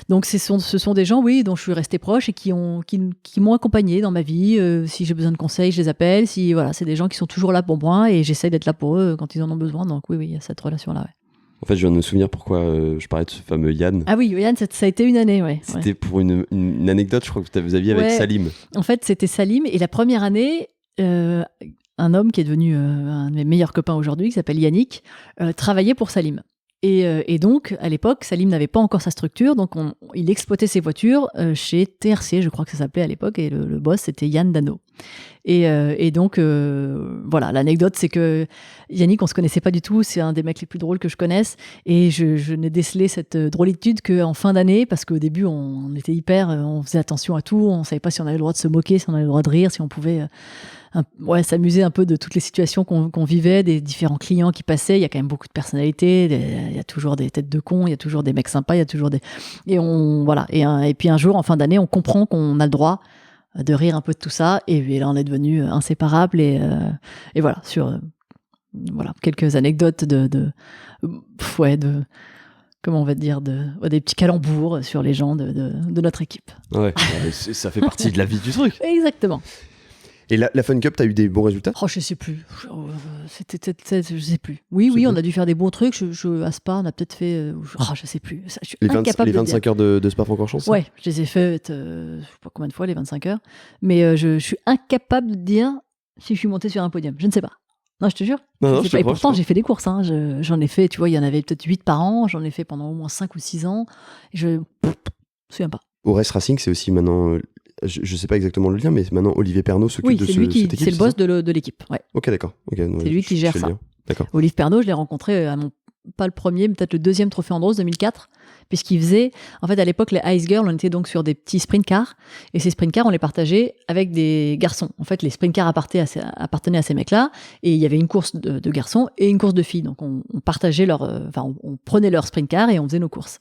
Donc ce sont des gens, oui, dont je suis restée proche et qui m'ont accompagnée dans ma vie. Si j'ai besoin de conseils, je les appelle. Voilà, c'est des gens qui sont toujours là pour moi, et j'essaie d'être là pour eux quand ils en ont besoin. Donc oui, il y a cette relation-là. Ouais. En fait, je viens de me souvenir pourquoi je parlais de ce fameux Yann. Ah oui, Yann, ça a été une année, ouais. C'était pour une anecdote, je crois que vous aviez avec Salim. En fait, c'était Salim, et la première année, un homme qui est devenu un de mes meilleurs copains aujourd'hui, qui s'appelle Yannick, travaillait pour Salim. Et donc, à l'époque, Salim n'avait pas encore sa structure, donc il exploitait ses voitures chez TRC, je crois que ça s'appelait à l'époque, et le boss, c'était Yann Dano. Et donc, voilà, l'anecdote, c'est que Yannick, on se connaissait pas du tout, c'est un des mecs les plus drôles que je connaisse, et je n'ai décelé cette drôlitude qu'en fin d'année, parce qu'au début, on était on faisait attention à tout, on savait pas si on avait le droit de se moquer, si on avait le droit de rire, si on pouvait s'amuser un peu de toutes les situations qu'on vivait, des différents clients qui passaient. Il y a quand même beaucoup de personnalités, il y a toujours des têtes de cons, il y a toujours des mecs sympas, il y a toujours des... Et puis un jour, en fin d'année, on comprend qu'on a le droit de rire un peu de tout ça, et là, on est devenus inséparables, et voilà, sur quelques anecdotes comment on va dire, des petits calembours sur les gens de notre équipe. Ouais, ça fait partie de la vie du truc. Exactement. Et la Fun Cup, t'as eu des bons résultats? Je sais plus. Je sais plus. Oui, on a dû faire des bons trucs. À Spa, on a peut-être fait... je sais plus. Je suis incapable les 25 heures de Spa-Francorchamps? Ouais, je les ai faites, je sais pas combien de fois, les 25 heures. Mais je suis incapable de dire si je suis montée sur un podium. Je ne sais pas. Non, je te jure. Non, et pourtant, j'ai fait des courses. Hein. J'en ai fait, tu vois, il y en avait peut-être 8 par an. J'en ai fait pendant au moins 5 ou 6 ans. Je me souviens pas. Ores Racing, c'est aussi maintenant... Je sais pas exactement le lien, mais maintenant Olivier Pernaut s'occupe de cette équipe. C'est le boss de l'équipe. Ouais. Ok, d'accord. Okay, c'est lui qui gère ça. D'accord. Olivier Pernaut, je l'ai rencontré pas le premier, mais peut-être le deuxième trophée Andros 2004, puisqu'il faisait, en fait, à l'époque, les Ice Girls, on était donc sur des petits sprint cars, et ces sprint cars, on les partageait avec des garçons. En fait, les sprint cars appartenaient à ces mecs-là, et il y avait une course de garçons et une course de filles. Donc, on partageait on prenait leur sprint car et on faisait nos courses.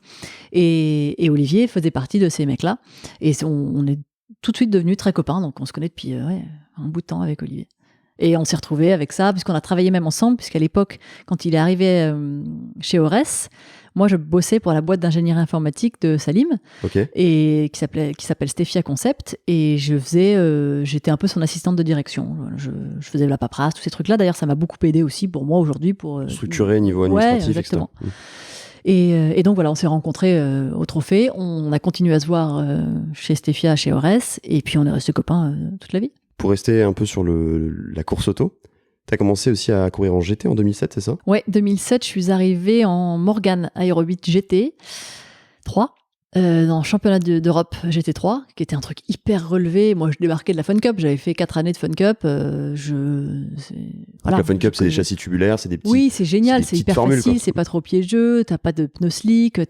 Et Olivier faisait partie de ces mecs-là, et on est tout de suite devenus très copains, donc on se connaît depuis un bout de temps avec Olivier. Et on s'est retrouvés avec ça, puisqu'on a travaillé même ensemble, puisqu'à l'époque, quand il est arrivé chez Ores, moi je bossais pour la boîte d'ingénierie informatique de Salim, et qui s'appelle Stefia Concept, et j'étais un peu son assistante de direction. Je faisais la paperasse, tous ces trucs-là. D'ailleurs, ça m'a beaucoup aidé aussi pour moi aujourd'hui. Pour structurer niveau administratif. Ouais, exactement. Et donc voilà, on s'est rencontrés au trophée, on a continué à se voir chez Stefia, chez Ores, et puis on est restés copains toute la vie. Pour rester un peu sur la course auto, tu as commencé aussi à courir en GT en 2007, c'est ça? Ouais, 2007, je suis arrivée en Morgan Aero 8 GT 3. Dans le championnat d'Europe GT3, qui était un truc hyper relevé. Moi, je débarquais de la Fun Cup. J'avais fait 4 années de Fun Cup. La Fun Cup, c'est des châssis tubulaires, c'est des petits. Oui, c'est génial, c'est hyper formules, facile, quoi. c'est pas trop piégeux, t'as pas de pneus slick,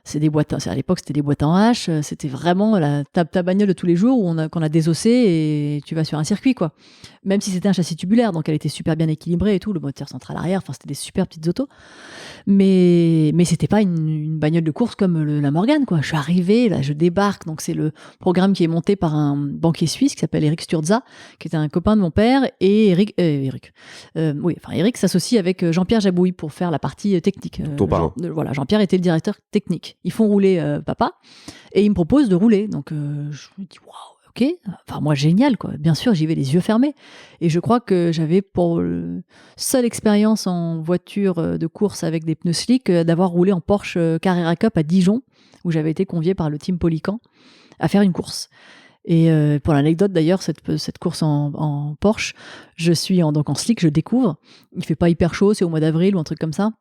c'est des boîtes. À l'époque, c'était des boîtes en H. C'était vraiment ta bagnole de tous les jours qu'on a désossé et tu vas sur un circuit, quoi. Même si c'était un châssis tubulaire, donc elle était super bien équilibrée et tout, le moteur central arrière. Enfin, c'était des super petites autos. Mais c'était pas une bagnole de course comme la Morgane, quoi. Je suis arrivée, là, je débarque. Donc, c'est le programme qui est monté par un banquier suisse qui s'appelle Eric Sturza, qui était un copain de mon père. Et Eric s'associe avec Jean-Pierre Jabouille pour faire la partie technique. Ton parrain. Voilà, Jean-Pierre était le directeur technique. Ils font rouler papa et il me propose de rouler. Donc, je me dis, waouh. Ok, enfin moi génial quoi. Bien sûr, j'y vais les yeux fermés. Et je crois que j'avais pour seule expérience en voiture de course avec des pneus slick d'avoir roulé en Porsche Carrera Cup à Dijon, où j'avais été conviée par le team Polycan à faire une course. Et pour l'anecdote d'ailleurs, cette course en Porsche, je suis en slick, je découvre. Il fait pas hyper chaud, c'est au mois d'avril ou un truc comme ça.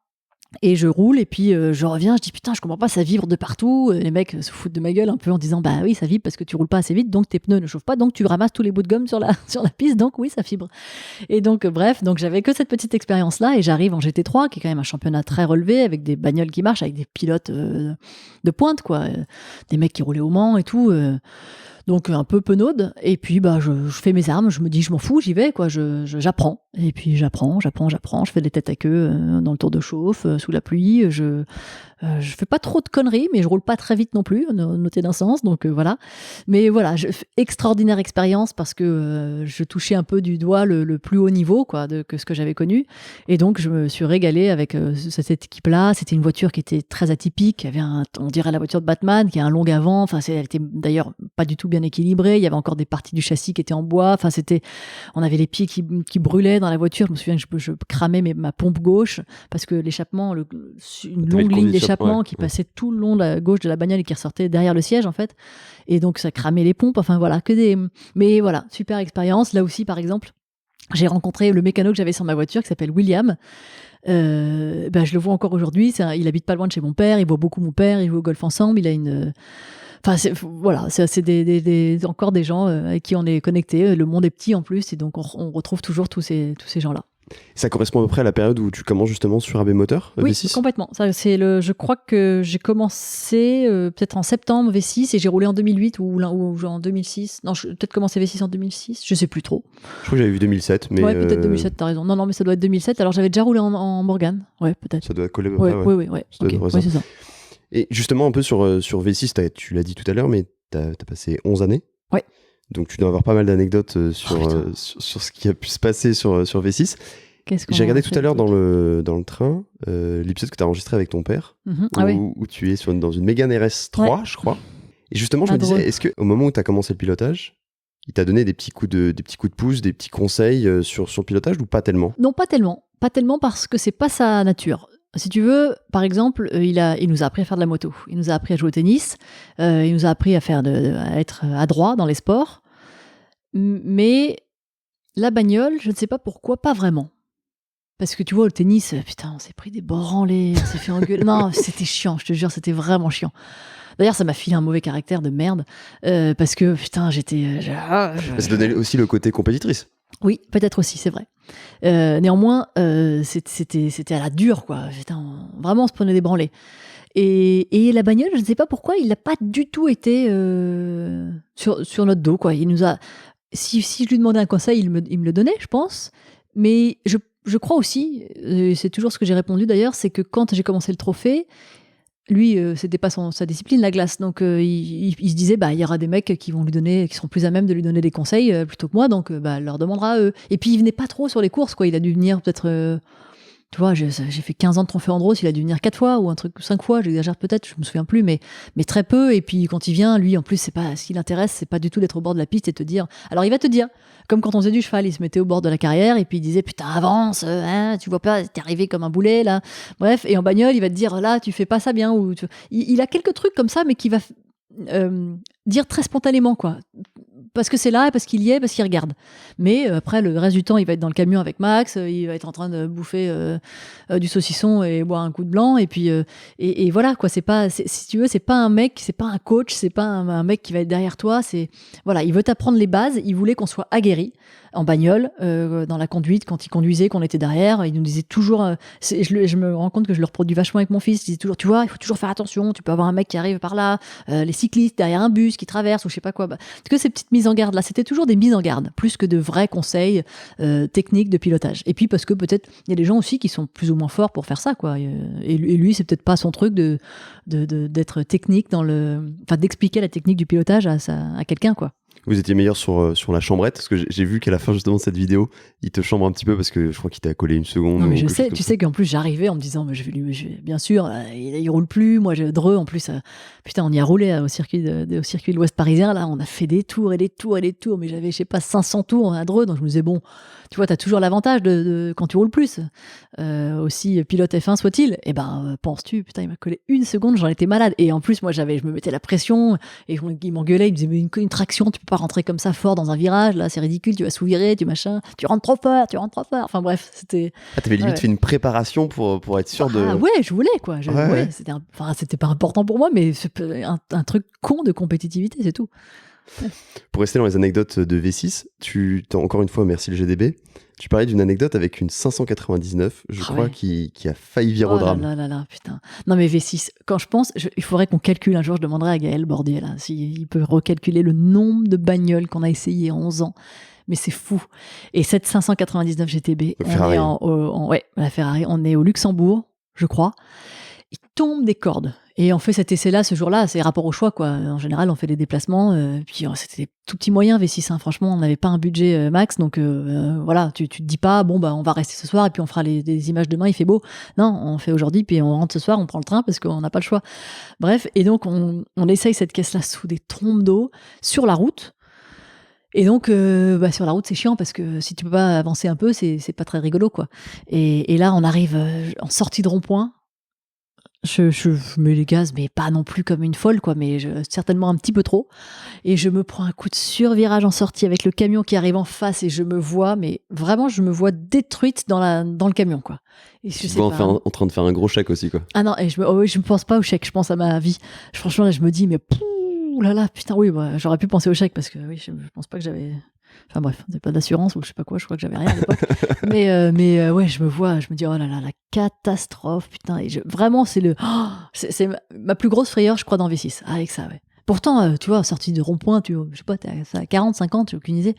Et je roule et puis je reviens, je dis putain, je comprends pas, ça vibre de partout. Les mecs se foutent de ma gueule un peu en disant bah oui, ça vibre parce que tu roules pas assez vite, donc tes pneus ne chauffent pas, donc tu ramasses tous les bouts de gomme sur la piste, donc oui, ça vibre. Et donc bref, donc j'avais que cette petite expérience là et j'arrive en GT3 qui est quand même un championnat très relevé avec des bagnoles qui marchent, avec des pilotes de pointe quoi, des mecs qui roulaient au Mans et tout. Donc un peu penaude, et puis bah je fais mes armes, je me dis je m'en fous, j'y vais quoi, j'apprends, et puis j'apprends, je fais des têtes à queue dans le tour de chauffe, sous la pluie, je fais pas trop de conneries, mais je roule pas très vite non plus, noté d'un sens, donc voilà. Mais voilà, extraordinaire expérience parce que je touchais un peu du doigt le plus haut niveau quoi que ce que j'avais connu, et donc je me suis régalée avec cette équipe-là. C'était une voiture qui était très atypique, qui avait on dirait la voiture de Batman, qui a un long avant, enfin elle était d'ailleurs pas du tout bien équilibrée, il y avait encore des parties du châssis qui étaient en bois, enfin on avait les pieds qui brûlaient dans la voiture. Je me souviens que je cramais ma pompe gauche parce que l'échappement, une longue ligne d'échappement qui passait tout le long de la gauche de la bagnole et qui ressortait derrière le siège en fait, et donc ça cramait les pompes, enfin voilà, mais voilà, super expérience. Là aussi par exemple, j'ai rencontré le mécano que j'avais sur ma voiture qui s'appelle William. Je le vois encore aujourd'hui, il habite pas loin de chez mon père, il voit beaucoup mon père, ils jouent au golf ensemble, il a une... Enfin, c'est encore des gens avec qui on est connecté. Le monde est petit en plus, et donc on retrouve toujours tous ces gens-là. Ça correspond à peu près à la période où tu commences justement sur AB Moteur, oui, V6 ? Complètement. Je crois que j'ai commencé peut-être en septembre V6 et j'ai roulé en 2008 ou en 2006. Non, peut-être commencé V6 en 2006, je sais plus trop. Je crois que j'avais vu 2007, mais... Ouais, peut-être 2007, t'as raison. Non, mais ça doit être 2007. Alors j'avais déjà roulé en Morgane. Ouais, peut-être. Ça doit coller à peu près, ouais. Ouais. Ça doit Okay. être ça. C'est ça. Et justement, un peu sur V6, tu l'as dit tout à l'heure, mais t'as passé 11 années. Ouais. Donc tu dois avoir pas mal d'anecdotes sur ce qui a pu se passer sur V6. J'ai regardé tout à l'heure dans le train l'épisode que tu as enregistré avec ton père, où tu es dans une Mégane RS3, je crois. Et justement, je me disais, est-ce qu'au moment où tu as commencé le pilotage, il t'a donné des petits coups de pouce, des petits conseils sur le pilotage, ou pas tellement ? Non, pas tellement. Pas tellement parce que c'est pas sa nature. Si tu veux, par exemple, il nous a appris à faire de la moto. Il nous a appris à jouer au tennis. Il nous a appris à être adroit dans les sports. Mais la bagnole, je ne sais pas pourquoi, pas vraiment. Parce que tu vois, le tennis, putain, on s'est pris des branlées, on s'est fait engueuler. Non, c'était chiant, je te jure, c'était vraiment chiant. D'ailleurs, ça m'a filé un mauvais caractère de merde, parce que, putain, j'étais... Ça donnait aussi le côté compétitrice. Oui, peut-être aussi, c'est vrai. Néanmoins, c'était à la dure, quoi. Putain, vraiment, on se prenait des branlées. Et la bagnole, je ne sais pas pourquoi, il n'a pas du tout été sur notre dos, quoi. Il nous a... Si je lui demandais un conseil, il me le donnait, je pense. Mais je crois aussi, c'est toujours ce que j'ai répondu d'ailleurs, c'est que quand j'ai commencé le trophée, lui, c'était pas sa discipline, la glace. Donc, il se disait, il y aura des mecs qui seront plus à même de lui donner des conseils plutôt que moi, donc elle leur demandera à eux. Et puis, il venait pas trop sur les courses, quoi. Il a dû venir peut-être... tu vois, j'ai fait 15 ans de trophée Andros, il a dû venir 4 fois ou un truc 5 fois, j'exagère peut-être, je me souviens plus, mais très peu. Et puis quand il vient, lui, en plus, c'est pas ce qui l'intéresse, c'est pas du tout d'être au bord de la piste et te dire. Alors il va te dire, comme quand on faisait du cheval, il se mettait au bord de la carrière et puis il disait putain avance, tu vois pas, t'es arrivé comme un boulet là. Bref, et en bagnole, il va te dire là, tu fais pas ça bien il a quelques trucs comme ça, mais qui va dire très spontanément quoi. parce que c'est là, parce qu'il y est, parce qu'il regarde. Mais après, le reste du temps, il va être dans le camion avec Max, il va être en train de bouffer du saucisson et boire un coup de blanc. Et puis, et voilà, quoi. Si tu veux, c'est pas un mec, c'est pas un coach, c'est pas un mec qui va être derrière toi. Voilà, il veut t'apprendre les bases. Il voulait qu'on soit aguerris en bagnole, dans la conduite, quand il conduisait, qu'on était derrière. Il nous disait toujours, je me rends compte que je le reproduis vachement avec mon fils. Il disait toujours, tu vois, il faut toujours faire attention. Tu peux avoir un mec qui arrive par là, les cyclistes derrière un bus qui traverse ou je sais pas quoi. Parce que ces petites mises en garde là, c'était toujours des mises en garde, plus que de vrais conseils techniques de pilotage. Et puis parce que peut-être il y a des gens aussi qui sont plus ou moins forts pour faire ça, quoi. Et lui, c'est peut-être pas son truc d'être technique d'expliquer la technique du pilotage à quelqu'un, quoi. Vous étiez meilleur sur la chambrette, parce que j'ai vu qu'à la fin justement de cette vidéo, il te chambre un petit peu parce que je crois qu'il t'a collé une seconde. Non mais je sais, tu sais qu'en plus j'arrivais en me disant, mais bien sûr, il roule plus, moi Dreux en plus, putain on y a roulé au circuit de l'Ouest parisien, là on a fait des tours et des tours et des tours, mais j'avais je sais pas 500 tours à Dreux, donc je me disais bon, tu vois t'as toujours l'avantage de quand tu roules plus, aussi pilote F1 soit-il, et penses-tu, putain il m'a collé une seconde, j'en étais malade, et en plus moi je me mettais la pression, et il m'engueulait, il me disait mais une traction, tu peux pas rentrer comme ça fort dans un virage, là c'est ridicule, tu vas sous-virer, tu rentres trop fort, enfin bref, c'était... Ah, t'avais limite fait une préparation pour être sûr de... Ah ouais, je voulais, quoi. Ouais. C'était pas important pour moi, mais c'est un truc con de compétitivité, c'est tout. Ouais. Pour rester dans les anecdotes de V6, encore une fois, merci le GDB, tu parlais d'une anecdote avec une 599, je crois, qui a failli virer au drame. Là, putain. Non mais V6, quand je pense, il faudrait qu'on calcule un jour, je demanderai à Gaël Bordier, là, s'il peut recalculer le nombre de bagnoles qu'on a essayé en 11 ans. Mais c'est fou. Et cette 599 GTB, la Ferrari, on est au Luxembourg, je crois. Il tombe des cordes. Et on fait cet essai-là, ce jour-là, c'est rapport au choix, quoi. En général, on fait des déplacements, puis c'était des tout petits moyens, V6, hein. Franchement, on n'avait pas un budget max, donc voilà, tu te dis pas, bon, on va rester ce soir, et puis on fera des images demain, il fait beau. Non, on fait aujourd'hui, puis on rentre ce soir, on prend le train, parce qu'on n'a pas le choix. Bref, et donc, on essaye cette caisse-là sous des trompes d'eau, sur la route. Et donc, sur la route, c'est chiant parce que si tu peux pas avancer un peu, c'est pas très rigolo, quoi. Et là, on arrive en sortie de rond-point. Je mets les gaz, mais pas non plus comme une folle, quoi, mais certainement un petit peu trop. Et je me prends un coup de survirage en sortie avec le camion qui arrive en face et je me vois détruite dans le camion, quoi. Et tu te vois en train de faire un gros chèque aussi, quoi. Ah non, et je me pense pas au chèque, je pense à ma vie. Franchement, là, je me dis, mais ouh là là, putain, oui, j'aurais pu penser au chèque parce que oui, je pense pas que j'avais... Enfin bref, c'est pas d'assurance ou je sais pas quoi, je crois que j'avais rien à l'époque. mais ouais, je me dis, oh là là, la catastrophe, putain. Et vraiment, c'est ma plus grosse frayeur, je crois, dans V6, avec ça, ouais. Pourtant, tu vois, sortie de rond-point, je sais pas, t'es à 40, 50, j'ai aucune idée,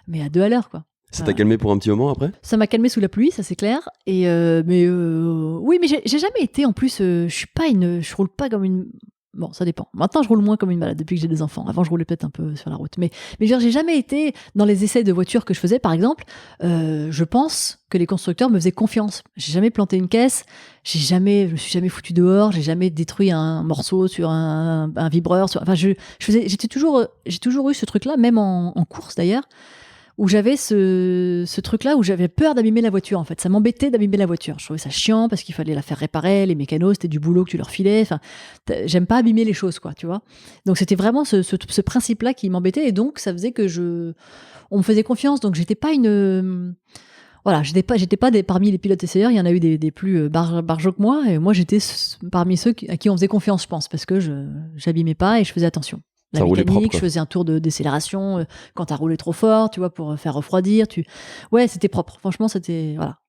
mais à 2 à l'heure, quoi. Ça t'a calmé pour un petit moment après ? Ça m'a calmé sous la pluie, ça c'est clair. Et oui, mais j'ai jamais été, en plus, je roule pas comme une... Bon, ça dépend. Maintenant, je roule moins comme une malade depuis que j'ai des enfants. Avant, je roulais peut-être un peu sur la route. Mais j'ai jamais été dans les essais de voitures que je faisais, par exemple. Je pense que les constructeurs me faisaient confiance. J'ai jamais planté une caisse. Je me suis jamais foutu dehors. J'ai jamais détruit un morceau sur un vibreur. J'ai toujours eu ce truc-là, même en course d'ailleurs, où j'avais ce truc-là où j'avais peur d'abîmer la voiture, en fait. Ça m'embêtait d'abîmer la voiture. Je trouvais ça chiant parce qu'il fallait la faire réparer, les mécanos, c'était du boulot que tu leur filais. Enfin, j'aime pas abîmer les choses, quoi, tu vois. Donc c'était vraiment ce principe-là qui m'embêtait et donc ça faisait que on me faisait confiance. Donc j'étais pas j'étais pas parmi les pilotes essayeurs. Il y en a eu des plus barjots que moi et moi j'étais parmi ceux à qui on faisait confiance, je pense, parce que j'abîmais pas et je faisais attention. La mécanique, je faisais un tour de décélération quand t'as roulé trop fort, tu vois, pour faire refroidir. Ouais, c'était propre. Franchement, c'était... Voilà.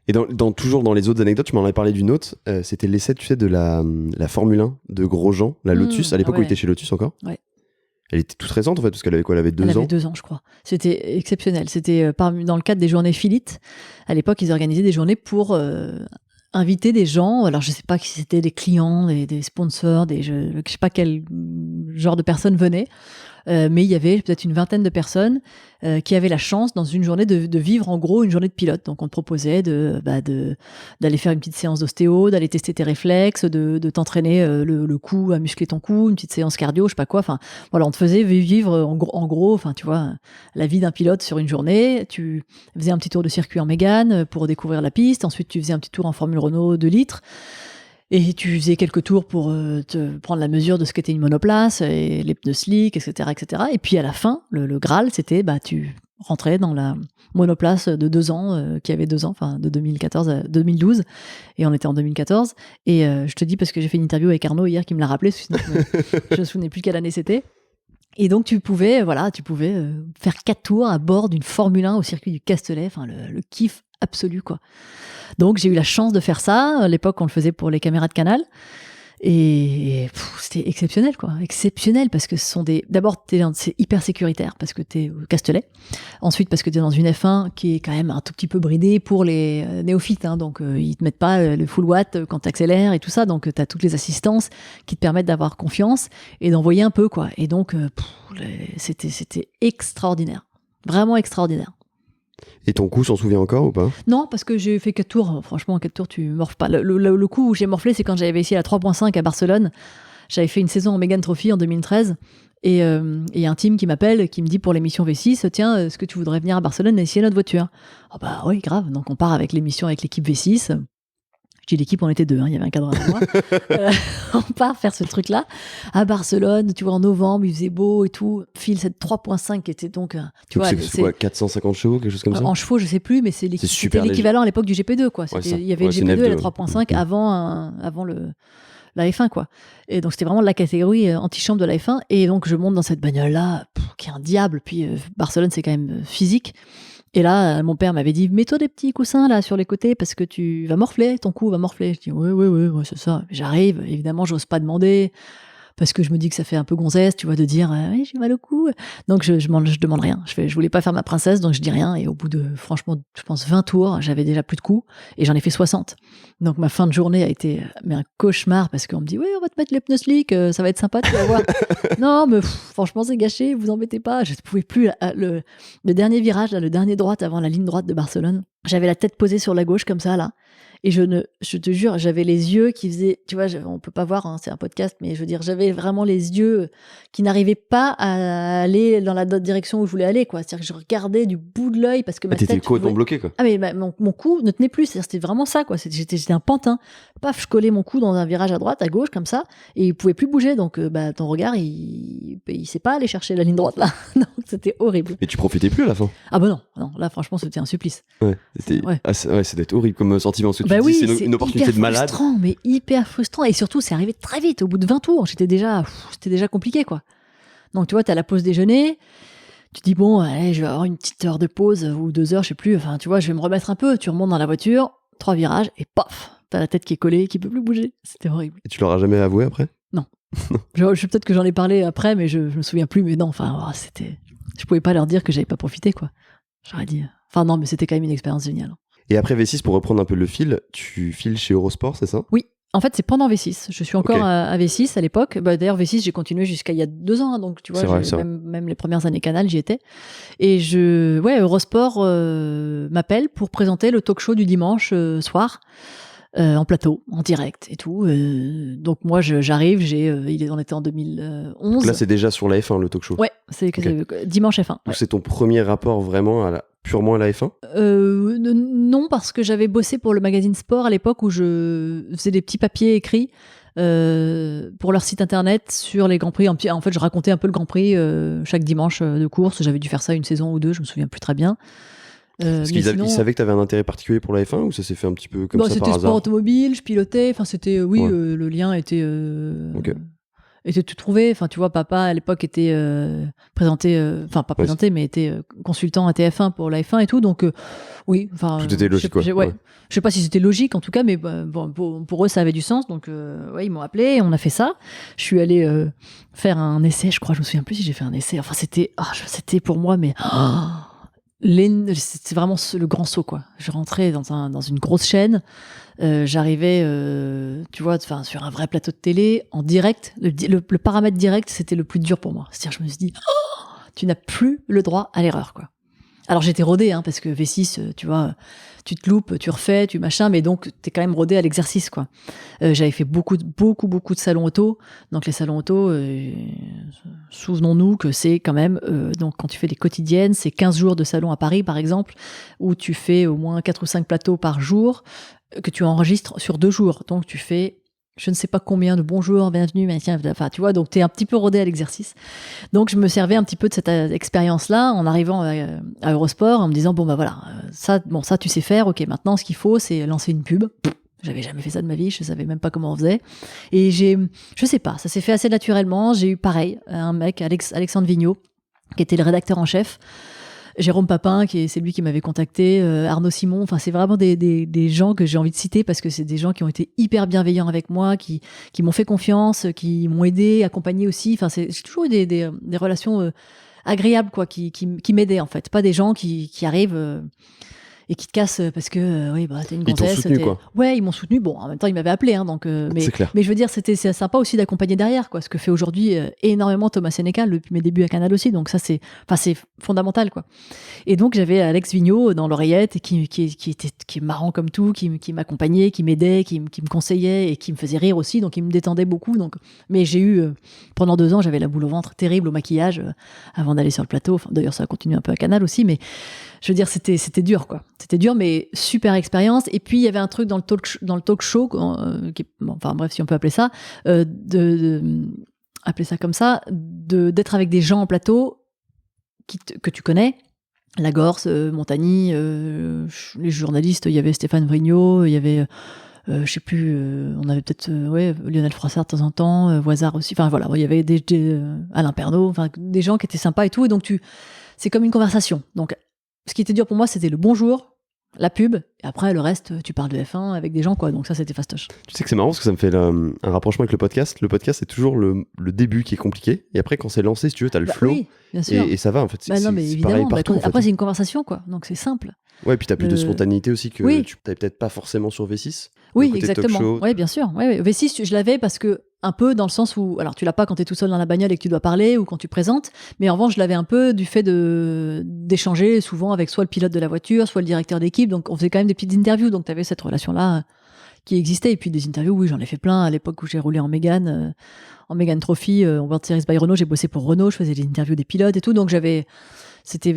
Et toujours dans les autres anecdotes, tu m'en avais parlé d'une autre. C'était l'essai, tu sais, de la Formule 1 de Grosjean, la Lotus, à l'époque où il était chez Lotus encore. Ouais. Elle était toute récente, en fait, parce qu'elle avait quoi ? Elle avait 2 ans. Elle avait 2 ans, je crois. C'était exceptionnel. C'était dans le cadre des journées Philippe. À l'époque, ils organisaient des journées pour... inviter des gens, alors je sais pas si c'était des clients, des sponsors, je sais pas quel genre de personnes venaient, mais il y avait peut-être une vingtaine de personnes qui avaient la chance dans une journée de vivre en gros une journée de pilote. Donc on te proposait d'aller faire une petite séance d'ostéo, d'aller tester tes réflexes, de t'entraîner le cou, à muscler ton cou, une petite séance cardio, je sais pas quoi. Enfin voilà, on te faisait vivre en gros, enfin tu vois, la vie d'un pilote sur une journée. Tu faisais un petit tour de circuit en Mégane pour découvrir la piste. Ensuite tu faisais un petit tour en Formule Renault 2 litres. Et tu faisais quelques tours pour te prendre la mesure de ce qu'était une monoplace, et les pneus slick, etc., etc. Et puis à la fin, le Graal, c'était tu rentrais dans la monoplace de 2 ans, qui avait 2 ans, enfin de 2014 à 2012, et on était en 2014. Et je te dis parce que j'ai fait une interview avec Arnaud hier qui me l'a rappelé, parce que sinon je me souvenais plus quelle année c'était. Et donc tu pouvais faire 4 tours à bord d'une Formule 1 au circuit du Castellet, enfin le kiff absolu, quoi. Donc j'ai eu la chance de faire ça. À l'époque, on le faisait pour les caméras de Canal. Et c'était exceptionnel, quoi. Exceptionnel, parce que d'abord, c'est hyper sécuritaire, parce que t'es au Castellet. Ensuite, parce que t'es dans une F1 qui est quand même un tout petit peu bridée pour les néophytes, hein. Donc, ils te mettent pas le full watt quand t'accélères et tout ça. Donc, t'as toutes les assistances qui te permettent d'avoir confiance et d'envoyer un peu, quoi. Et donc, c'était extraordinaire. Vraiment extraordinaire. Et ton coup, s'en souvient encore ou pas? Non, parce que j'ai fait 4 tours. Franchement, 4 tours, tu morfles pas. Le coup où j'ai morflé, c'est quand j'avais essayé la 3.5 à Barcelone. J'avais fait une saison en Mégane Trophy en 2013. Et il y a un team qui m'appelle, qui me dit pour l'émission V6, tiens, est-ce que tu voudrais venir à Barcelone et essayer notre voiture? Ah bah oui, grave. Donc on part avec l'émission avec l'équipe V6. Je dis l'équipe, on était 2, hein, il y avait un cadre avec moi. On part faire ce truc-là à Barcelone, tu vois, en novembre, il faisait beau et tout. File cette 3.5 qui était donc... c'est quoi, 450 chevaux, quelque chose comme ça? En chevaux, je sais plus, mais c'était l'équivalent à l'époque du GP2, quoi. Il y avait le GP2 et la 3.5 avant la F1, quoi. Et donc, c'était vraiment la catégorie antichambre de la F1. Et donc, je monte dans cette bagnole-là, qui est un diable. Puis, Barcelone, c'est quand même physique. Et là, mon père m'avait dit, mets-toi des petits coussins là sur les côtés parce que tu vas morfler, ton cou va morfler. Je dis, ouais, c'est ça. J'arrive, évidemment, j'ose pas demander parce que je me dis que ça fait un peu gonzesse, tu vois, de dire, oui, j'ai mal au cou. Donc, je demande rien. Je voulais pas faire ma princesse, donc je dis rien. Et au bout de, franchement, je pense 20 tours, j'avais déjà plus de coups et j'en ai fait 60. Donc, ma fin de journée a été un cauchemar parce qu'on me dit, oui, on va te mettre les pneus slick, ça va être sympa, tu vas voir. Non, mais franchement, c'est gâché, vous embêtez pas. Je ne pouvais plus. Le dernier virage, là, le dernier droite avant la ligne droite de Barcelone, j'avais la tête posée sur la gauche, comme ça, là. Et je te jure, j'avais les yeux qui faisaient, tu vois, on peut pas voir, hein, c'est un podcast, mais je veux dire, j'avais vraiment les yeux qui n'arrivaient pas à aller dans la direction où je voulais aller, quoi. C'est-à-dire que je regardais du bout de l'œil parce que ma tête... T'étais complètement bloqué, quoi. Ah, mais mon cou ne tenait plus. C'est-à-dire, c'était vraiment ça, quoi. J'étais un pantin. Paf, je collais mon cou dans un virage à droite, à gauche, comme ça, et il pouvait plus bouger. Donc, ton regard, il sait pas aller chercher la ligne droite, là. Donc, c'était horrible. Mais tu profitais plus à la fin? Ah, bah non. Là, franchement, c'était un supplice. Ouais, ça doit être horrible comme sentiment. Parce que oui, c'est une opportunité de malade. Frustrant, mais hyper frustrant. Et surtout, c'est arrivé très vite. Au bout de 20 tours, c'était déjà compliqué, quoi. Donc, tu vois, t'as la pause déjeuner. Tu dis, bon, allez, je vais avoir une petite heure de pause ou 2 heures, je sais plus. Enfin, tu vois, je vais me remettre un peu. Tu remontes dans la voiture, 3 virages, et paf, t'as la tête qui est collée, qui peut plus bouger. C'était horrible. Et tu l'auras jamais avoué après? Non. Peut-être que j'en ai parlé après, mais je me souviens plus. Mais non, enfin, je pouvais pas leur dire que j'avais pas profité, quoi. J'aurais dit. Enfin, non, mais c'était quand même une expérience géniale. Et après V6, pour reprendre un peu le fil, tu files chez Eurosport, c'est ça? Oui. En fait, c'est pendant V6. Je suis encore à V6 à l'époque. D'ailleurs, V6, j'ai continué jusqu'à il y a 2 ans. Hein, donc, tu vois, même les premières années Canal, j'y étais. Et Eurosport m'appelle pour présenter le talk show du dimanche soir, en plateau, en direct et tout. Donc, moi, j'arrive. On était en 2011. Donc là, c'est déjà sur la F1, le talk show. Ouais, c'est dimanche F1. Donc, c'est ton premier rapport vraiment purement à la F1? Non, parce que j'avais bossé pour le magazine Sport à l'époque où je faisais des petits papiers écrits pour leur site internet sur les Grands Prix. En fait, je racontais un peu le Grand Prix chaque dimanche de course. J'avais dû faire ça une saison ou 2, je me souviens plus très bien. Parce qu'ils savaient que tu avais un intérêt particulier pour la F1 ou ça s'est fait un petit peu comme ça par hasard? C'était sport automobile, je pilotais. Enfin, c'était le lien était. Était tout trouvé. Enfin, tu vois, papa à l'époque était présenté, pas présenté, mais était consultant à TF1 pour la F1 et tout. Donc oui, enfin. Tout était logique, quoi. Je sais pas si c'était logique en tout cas, mais bon, pour eux ça avait du sens. Donc ils m'ont appelé, on a fait ça. Je suis allée faire un essai, je crois. Je me souviens plus si j'ai fait un essai. Enfin, c'était pour moi, mais c'est vraiment le grand saut, quoi. Je rentrais dans une grosse chaîne. J'arrivais, tu vois, sur un vrai plateau de télé, en direct. Le paramètre direct, c'était le plus dur pour moi. C'est-à-dire, je me suis dit, tu n'as plus le droit à l'erreur, quoi. Alors, j'étais rodée, hein, parce que V6, tu vois, tu te loupes, tu refais, tu machin, mais donc, t'es quand même rodée à l'exercice, quoi. J'avais fait beaucoup de salons auto. Donc, les salons auto, souvenons-nous que c'est quand même, donc, quand tu fais des quotidiennes, c'est 15 jours de salon à Paris, par exemple, où tu fais au moins 4 ou 5 plateaux par jour, que tu enregistres sur 2 jours. Donc, tu fais je ne sais pas combien de bonjour, bienvenue, enfin, tu vois, donc t'es un petit peu rodé à l'exercice. Donc, je me servais un petit peu de cette expérience-là en arrivant à Eurosport, en me disant, bon, bah voilà, ça, tu sais faire, ok, maintenant, ce qu'il faut, c'est lancer une pub. J'avais jamais fait ça de ma vie, je savais même pas comment on faisait. Et je sais pas, ça s'est fait assez naturellement. J'ai eu pareil, un mec, Alexandre Vigneault, qui était le rédacteur en chef. Jérôme Papin, c'est lui qui m'avait contacté, Arnaud Simon, enfin c'est vraiment des gens que j'ai envie de citer parce que c'est des gens qui ont été hyper bienveillants avec moi, qui m'ont fait confiance, qui m'ont aidé, accompagné aussi. Enfin j'ai toujours eu des relations agréables quoi, qui m'aidaient en fait, pas des gens qui arrivent et qui te cassent parce que oui bah t'es une gonzesse. Ils t'ont soutenu quoi. Ouais, ils m'ont soutenu. Bon, en même temps ils m'avaient appelé hein, donc C'est clair. mais je veux dire c'est sympa aussi d'accompagner derrière quoi, ce que fait aujourd'hui énormément Thomas Sénécal depuis mes débuts à Canal aussi, donc ça c'est fondamental quoi. Et donc j'avais Alex Vigneault dans l'oreillette et qui est marrant comme tout, qui m'accompagnait, qui m'aidait, qui me conseillait et qui me faisait rire aussi, donc il me détendait beaucoup. Donc mais j'ai eu pendant 2 ans j'avais la boule au ventre terrible au maquillage avant d'aller sur le plateau. Enfin, d'ailleurs ça a continué un peu à Canal aussi, mais je veux dire c'était dur quoi. C'était dur mais super expérience. Et puis il y avait un truc dans le talk show enfin bref si on peut appeler ça appeler ça comme ça, d'être avec des gens en plateau que tu connais. Lagorce, Montagny, les journalistes, il y avait Stéphane Vrignot, il y avait je sais plus, on avait peut-être Lionel Froissart de temps en temps, Voisard aussi, enfin voilà, il y avait Alain Pernaut, enfin des gens qui étaient sympas et tout, et donc c'est comme une conversation. Donc ce qui était dur pour moi, c'était le bonjour, la pub, et après le reste, tu parles de F1 avec des gens quoi, donc ça c'était fastoche. Tu sais que c'est marrant parce que ça me fait un rapprochement avec le podcast. Le podcast c'est toujours le début qui est compliqué, et après quand c'est lancé, si tu veux, t'as le flow. Oui, bien sûr. Et ça va en fait. Non mais c'est évidemment, pareil partout. En fait. après c'est une conversation quoi, donc c'est simple. Ouais, puis t'as plus de spontanéité aussi que oui. tu t'avais peut-être pas forcément sur V6. Oui, exactement. Oui, bien sûr. Ouais. V6, je l'avais parce que un peu dans le sens où, alors tu l'as pas quand t'es tout seul dans la bagnole et que tu dois parler ou quand tu présentes, mais en revanche, je l'avais un peu du fait d'échanger souvent avec soit le pilote de la voiture, soit le directeur d'équipe. Donc on faisait quand même des petites interviews. Donc t'avais cette relation-là qui existait. Et puis des interviews, oui, j'en ai fait plein à l'époque où j'ai roulé en Mégane Trophy, en World Series by Renault. J'ai bossé pour Renault, je faisais des interviews des pilotes et tout. Donc c'était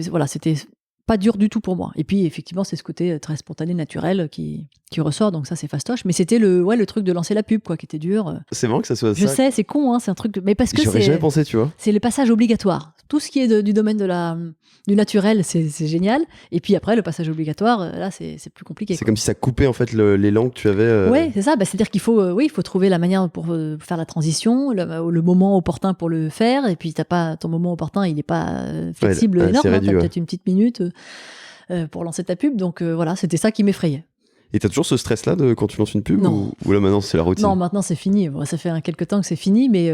pas dur du tout pour moi. Et puis, effectivement, c'est ce côté très spontané, naturel qui ressort. Donc ça, c'est fastoche. Mais c'était le truc de lancer la pub, quoi, qui était dur. C'est marrant que ça soit ça. Je sais, c'est con, hein, c'est un truc... Mais parce que j'aurais jamais pensé, tu vois. C'est le passage obligatoire. Tout ce qui est du domaine du naturel, c'est génial. Et puis après, le passage obligatoire, là, c'est plus compliqué. C'est comme si ça coupait, en fait, l'élan que tu avais. Ouais, c'est ça. C'est-à-dire qu'il faut, il faut trouver la manière pour faire la transition, le moment opportun pour le faire. Et puis, ton moment opportun, il n'est pas flexible énorme. T'as peut-être une petite minute pour lancer ta pub. Donc voilà, c'était ça qui m'effrayait. Et t'as toujours ce stress-là quand tu lances une pub ou là maintenant c'est la routine? Non, maintenant c'est fini. Bon, ça fait quelques temps que c'est fini, mais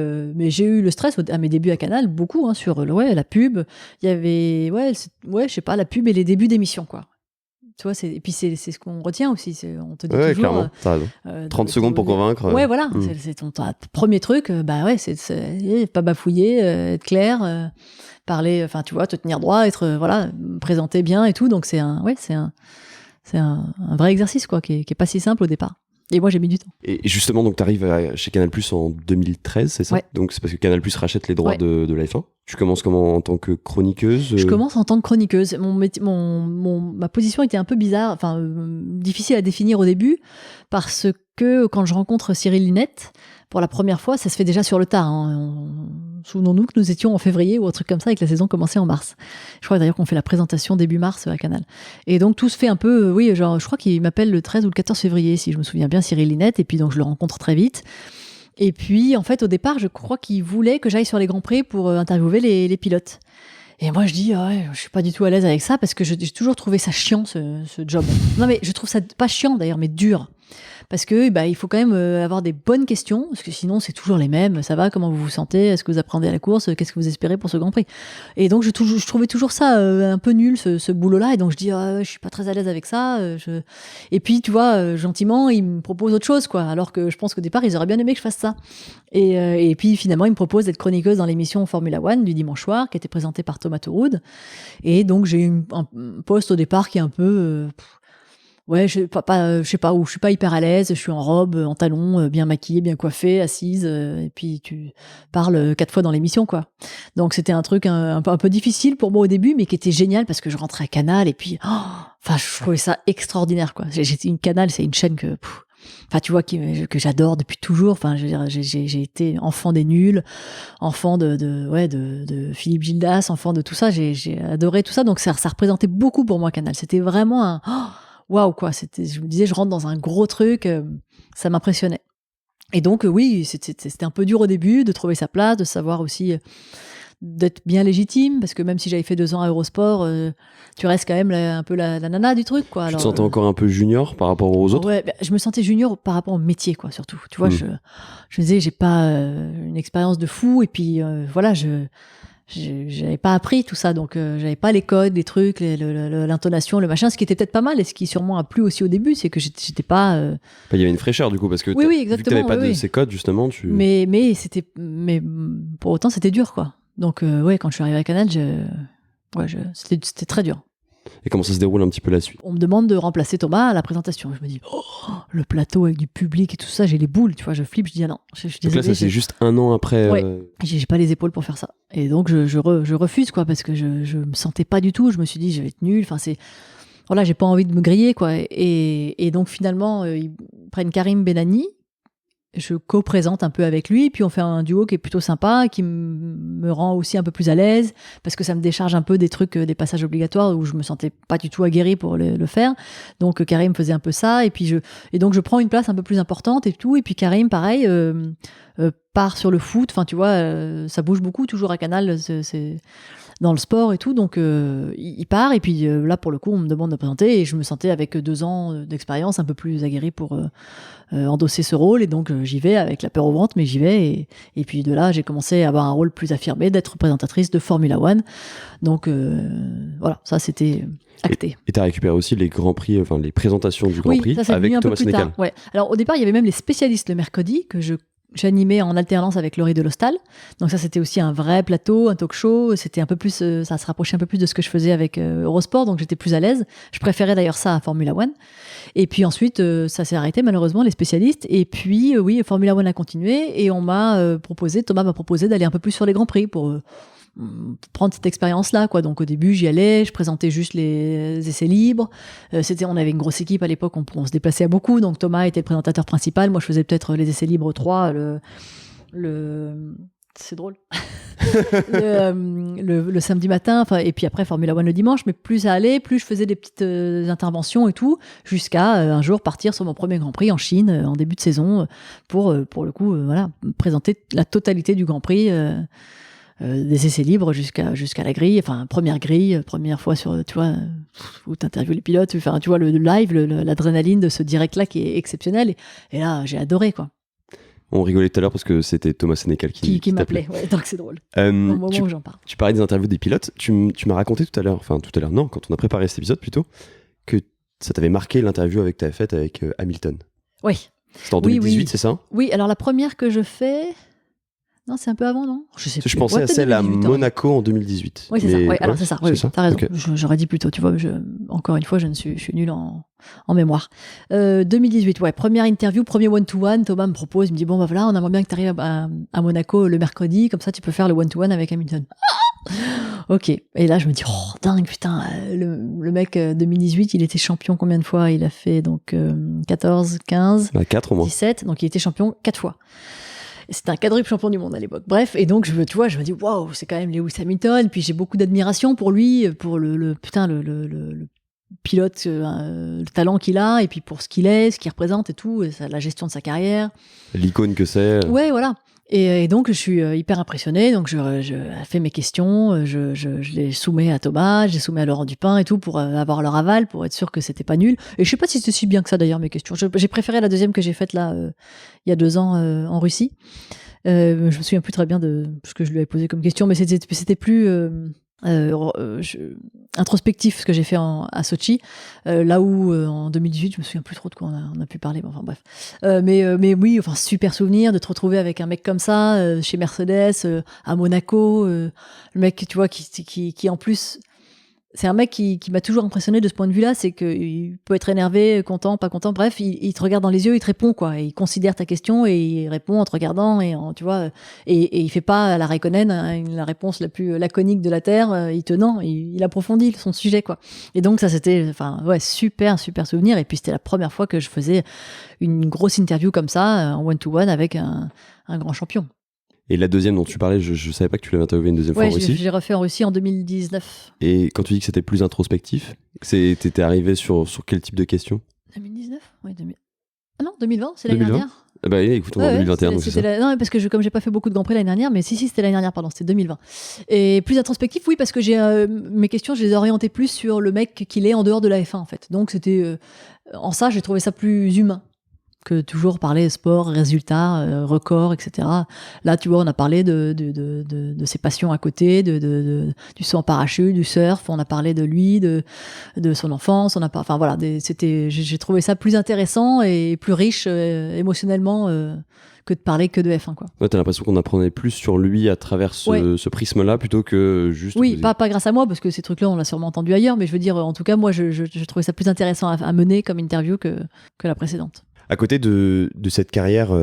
j'ai eu le stress à mes débuts à Canal, beaucoup sur la pub. Il y avait, je sais pas, la pub et les débuts d'émission, quoi. Tu vois, et puis c'est ce qu'on retient aussi. On te dit toujours. Clairement, t'as raison. 30 secondes pour convaincre. Ouais, voilà. C'est ton premier truc. C'est pas bafouiller, être clair, parler, enfin, tu vois, te tenir droit, présenter bien et tout. Donc c'est un vrai exercice, quoi, qui est pas si simple au départ. Et moi, j'ai mis du temps. Et justement, donc, tu arrives chez Canal+ en 2013, c'est ça? Ouais. Donc, c'est parce que Canal+ rachète les droits de la F1. Tu commences comment en tant que chroniqueuse? Je commence en tant que chroniqueuse. Ma position était un peu bizarre, difficile à définir au début, parce que quand je rencontre Cyril Linette, pour la première fois, ça se fait déjà sur le tard. Hein. Souvenons-nous que nous étions en février ou un truc comme ça et que la saison commençait en mars. Je crois d'ailleurs qu'on fait la présentation début mars à Canal. Et donc tout se fait un peu, je crois qu'il m'appelle le 13 ou le 14 février, si je me souviens bien, Cyril Linette. Et puis donc je le rencontre très vite. Et puis en fait au départ, je crois qu'il voulait que j'aille sur les Grands Prix pour interviewer les pilotes. Et moi je dis, je suis pas du tout à l'aise avec ça parce que j'ai toujours trouvé ça chiant ce job. Non mais je trouve ça pas chiant d'ailleurs, mais dur. Parce que il faut quand même avoir des bonnes questions, parce que sinon c'est toujours les mêmes. Ça va, comment vous vous sentez? Est-ce que vous appréhendez à la course? Qu'est-ce que vous espérez pour ce Grand Prix? Et donc je trouvais toujours ça un peu nul, ce boulot-là. Et donc je dis, je suis pas très à l'aise avec ça. Et puis tu vois, gentiment, ils me proposent autre chose, quoi. Alors que je pense qu'au départ, ils auraient bien aimé que je fasse ça. Et puis finalement, ils me proposent d'être chroniqueuse dans l'émission Formula One du dimanche soir, qui était présentée par Thomas Tauroud. Et donc j'ai eu un poste au départ qui est un peu... je sais pas où, je suis pas hyper à l'aise, je suis en robe, en talons, bien maquillée, bien coiffée, assise, et puis tu parles 4 fois dans l'émission, quoi. Donc c'était un truc un peu difficile pour moi au début, mais qui était génial parce que je rentrais à Canal et puis, je trouvais ça extraordinaire, quoi. Une Canal, c'est une chaîne que enfin tu vois, que j'adore depuis toujours. Enfin, je veux dire, j'ai été enfant des nuls, enfant de Philippe Gildas, enfant de tout ça. J'ai adoré tout ça, donc ça représentait beaucoup pour moi Canal. C'était vraiment un waouh quoi. Je me disais, je rentre dans un gros truc, ça m'impressionnait. Et donc oui, c'était un peu dur au début de trouver sa place, de savoir aussi d'être bien légitime, parce que même si j'avais fait 2 ans à Eurosport, tu restes quand même un peu la nana du truc, quoi. Tu te sentais encore un peu junior par rapport aux autres? Ouais, je me sentais junior par rapport au métier, quoi, surtout. Tu vois, je me disais, j'ai pas une expérience de fou, et puis voilà, j'avais pas appris tout ça, donc j'avais pas les codes, les trucs, l'intonation, le machin, ce qui était peut-être pas mal, et ce qui sûrement a plu aussi au début, c'est que j'étais pas... Il y avait une fraîcheur du coup, parce que oui, vu que t'avais pas de ces codes justement, mais pour autant c'était dur, quoi. Donc ouais, quand je suis arrivée à Canal, c'était très dur. Et comment ça se déroule un petit peu la suite? On me demande de remplacer Thomas à la présentation. Je me dis, le plateau avec du public et tout ça, j'ai les boules, tu vois, je flippe, je dis ah non. Je suis donc là, ça c'est juste 1 an après. Ouais. J'ai pas les épaules pour faire ça. Et donc je refuse, quoi, parce que je me sentais pas du tout. Je me suis dit, je vais être nulle. Enfin, voilà, j'ai pas envie de me griller, quoi. Et donc finalement, ils prennent Karim Benani. Je co-présente un peu avec lui, puis on fait un duo qui est plutôt sympa, qui me rend aussi un peu plus à l'aise, parce que ça me décharge un peu des trucs, des passages obligatoires où je me sentais pas du tout aguerrie pour le faire. Donc Karim faisait un peu ça, et donc je prends une place un peu plus importante et tout, et puis Karim, pareil, part sur le foot. Enfin, tu vois, ça bouge beaucoup toujours à Canal, c'est dans le sport et tout, donc il part, et puis là pour le coup on me demande de présenter, et je me sentais avec 2 ans d'expérience un peu plus aguerrie pour endosser ce rôle, et donc j'y vais avec la peur au ventre, mais j'y vais, et puis de là j'ai commencé à avoir un rôle plus affirmé, d'être présentatrice de Formula One, donc voilà, ça c'était acté. Et t'as récupéré aussi les grands prix, enfin les présentations du Grand Prix ça, avec Thomas Sénécal. Ouais. Alors au départ il y avait même les spécialistes le mercredi que j'animais en alternance avec Laurie Delostal. Donc ça, c'était aussi un vrai plateau, un talk show. C'était un peu plus, ça se rapprochait un peu plus de ce que je faisais avec Eurosport, donc j'étais plus à l'aise. Je préférais d'ailleurs ça à Formula One. Et puis ensuite, ça s'est arrêté malheureusement, les spécialistes. Et puis oui, Formula One a continué, et Thomas m'a proposé d'aller un peu plus sur les grands prix pour prendre cette expérience-là, quoi. Donc au début, j'y allais, je présentais juste les essais libres. On avait une grosse équipe à l'époque, on se déplaçait à beaucoup. Donc Thomas était le présentateur principal, moi je faisais peut-être les essais libres 3, c'est drôle. le samedi matin, et puis après Formula One le dimanche, mais plus ça allait, plus je faisais des petites interventions et tout, jusqu'à un jour partir sur mon premier Grand Prix en Chine en début de saison pour le coup voilà, présenter la totalité du Grand Prix. Des essais libres jusqu'à la grille, enfin première fois sur, tu vois, où t'interviews les pilotes, enfin tu vois le live, l'adrénaline de ce direct là qui est exceptionnel, et là j'ai adoré, quoi. On rigolait tout à l'heure parce que c'était Thomas Sénécal qui m'appelait, ouais, donc c'est drôle. Au moment où j'en parle. Tu parlais des interviews des pilotes, tu m'as raconté tout à l'heure, non, quand on a préparé cet épisode plutôt, que ça t'avait marqué l'interview que t'avais faite avec Hamilton. Oui. C'était en 2018, c'est ça? Oui, alors la première que je fais... Non, c'est un peu avant, non? Je sais plus. Je pensais à celle à Monaco en 2018. Oui, c'est ça. Ouais, alors c'est ça. Oui, t'as raison. Okay. J'aurais dit plutôt. Tu vois, encore une fois, je suis nulle en mémoire. 2018, ouais. Première interview, premier one-to-one. Thomas me propose, il me dit bon, bah voilà, on aimerait bien que tu arrives à Monaco le mercredi, comme ça tu peux faire le one-to-one avec Hamilton. Ok. Et là, je me dis, oh, dingue, putain, le mec 2018, il était champion combien de fois? Il a fait donc 14, 15, 4 au moins. 17. Donc il était champion 4 fois. C'était un quadruple champion du monde à l'époque. Bref, et donc je me dis waouh, c'est quand même Lewis Hamilton. Puis j'ai beaucoup d'admiration pour lui, pour le pilote, le talent qu'il a, et puis pour ce qu'il est, ce qu'il représente et tout, et la gestion de sa carrière. L'icône que c'est. Ouais, voilà. Et donc je suis hyper impressionnée. Donc je fais mes questions, je les soumets à Thomas, je les soumets à Laurent Dupin et tout pour avoir leur aval, pour être sûr que c'était pas nul. Et je sais pas si c'était si bien que ça d'ailleurs mes questions. J'ai préféré la deuxième que j'ai faite là il y a 2 ans en Russie. Je me souviens plus très bien de ce que je lui avais posé comme question, mais c'était plus introspectif ce que j'ai fait à Sochi, là où en 2018 je me souviens plus trop de quoi on a pu parler, enfin bref, mais oui, enfin super souvenir de te retrouver avec un mec comme ça chez Mercedes à Monaco, le mec, tu vois, qui en plus c'est un mec qui m'a toujours impressionné de ce point de vue-là, c'est qu'il peut être énervé, content, pas content, bref, il te regarde dans les yeux, il te répond, quoi. Et il considère ta question et il répond en te regardant tu vois, et il fait pas à la Raikkonen, hein, la réponse la plus laconique de la Terre, il approfondit son sujet, quoi. Et donc ça, c'était, enfin, ouais, super souvenir. Et puis c'était la première fois que je faisais une grosse interview comme ça, en one-to-one avec un grand champion. Et la deuxième dont tu parlais, je savais pas que tu l'avais interviewé une deuxième fois en Russie. J'ai refait en Russie en 2019. Et quand tu dis que c'était plus introspectif, t'étais arrivé sur quel type de questions? 2019 Oui, Ah non, 2020, c'est l'année dernière. Ah bah écoute, en 2021, donc c'est ça. Non, parce que comme j'ai pas fait beaucoup de Grands Prix l'année dernière, mais si, c'était l'année dernière, pardon, c'était 2020. Et plus introspectif, oui, parce que mes questions, je les ai orientées plus sur le mec qu'il est en dehors de la F1, en fait. Donc c'était, en ça, j'ai trouvé ça plus humain que toujours parler sport, résultats, records, etc. Là, tu vois, on a parlé de ses passions à côté, du saut en parachute, du surf, on a parlé de lui, de son enfance, enfin voilà, j'ai trouvé ça plus intéressant et plus riche émotionnellement que de parler que de F1, quoi. Ouais, t'as l'impression qu'on apprenait plus sur lui à travers ce prisme-là plutôt que juste... Oui, pas grâce à moi, parce que ces trucs-là, on l'a sûrement entendu ailleurs, mais je veux dire, en tout cas, moi, je trouvais ça plus intéressant à mener comme interview que la précédente. À côté de cette carrière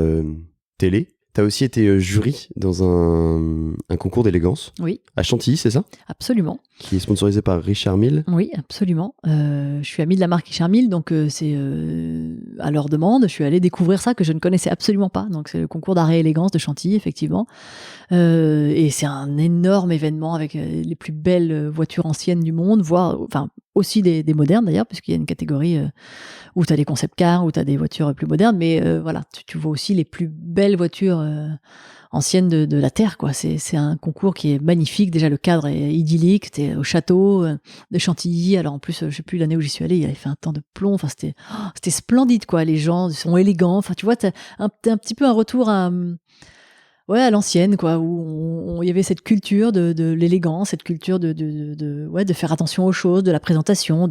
télé, tu as aussi été jury dans un concours d'élégance. Oui. À Chantilly, c'est ça? Absolument. Qui est sponsorisé par Richard Mille. Oui, absolument. Je suis amie de la marque Richard Mille, donc c'est à leur demande. Je suis allée découvrir ça que je ne connaissais absolument pas. Donc c'est le concours d'art et élégance de Chantilly, effectivement. Et c'est un énorme événement avec les plus belles voitures anciennes du monde, voire, enfin, aussi des modernes d'ailleurs, puisqu'il y a une catégorie où tu as des concept cars, où tu as des voitures plus modernes, mais voilà, tu vois aussi les plus belles voitures anciennes de la Terre, quoi. C'est un concours qui est magnifique. Déjà, le cadre est idyllique. T'es au château de Chantilly. Alors, en plus, je sais plus l'année où j'y suis allée, il avait fait un temps de plomb. Enfin, c'était splendide, quoi. Les gens sont élégants. Enfin, tu vois, t'as un petit peu un retour à l'ancienne, quoi, où il y avait cette culture de l'élégance, cette culture de faire attention aux choses, de la présentation.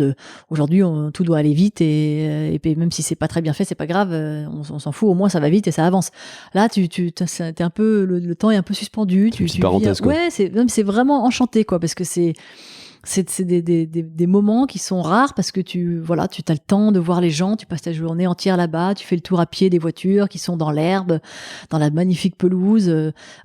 Aujourd'hui, tout doit aller vite et même si c'est pas très bien fait, c'est pas grave, on s'en fout, au moins ça va vite et ça avance. Là, t'es un peu, le temps est un peu suspendu. C'est une petite parenthèse, quoi. Ouais, c'est vraiment enchanté, quoi, parce que c'est des moments qui sont rares parce que tu as le temps de voir les gens, tu passes ta journée entière là-bas, tu fais le tour à pied des voitures qui sont dans l'herbe, dans la magnifique pelouse.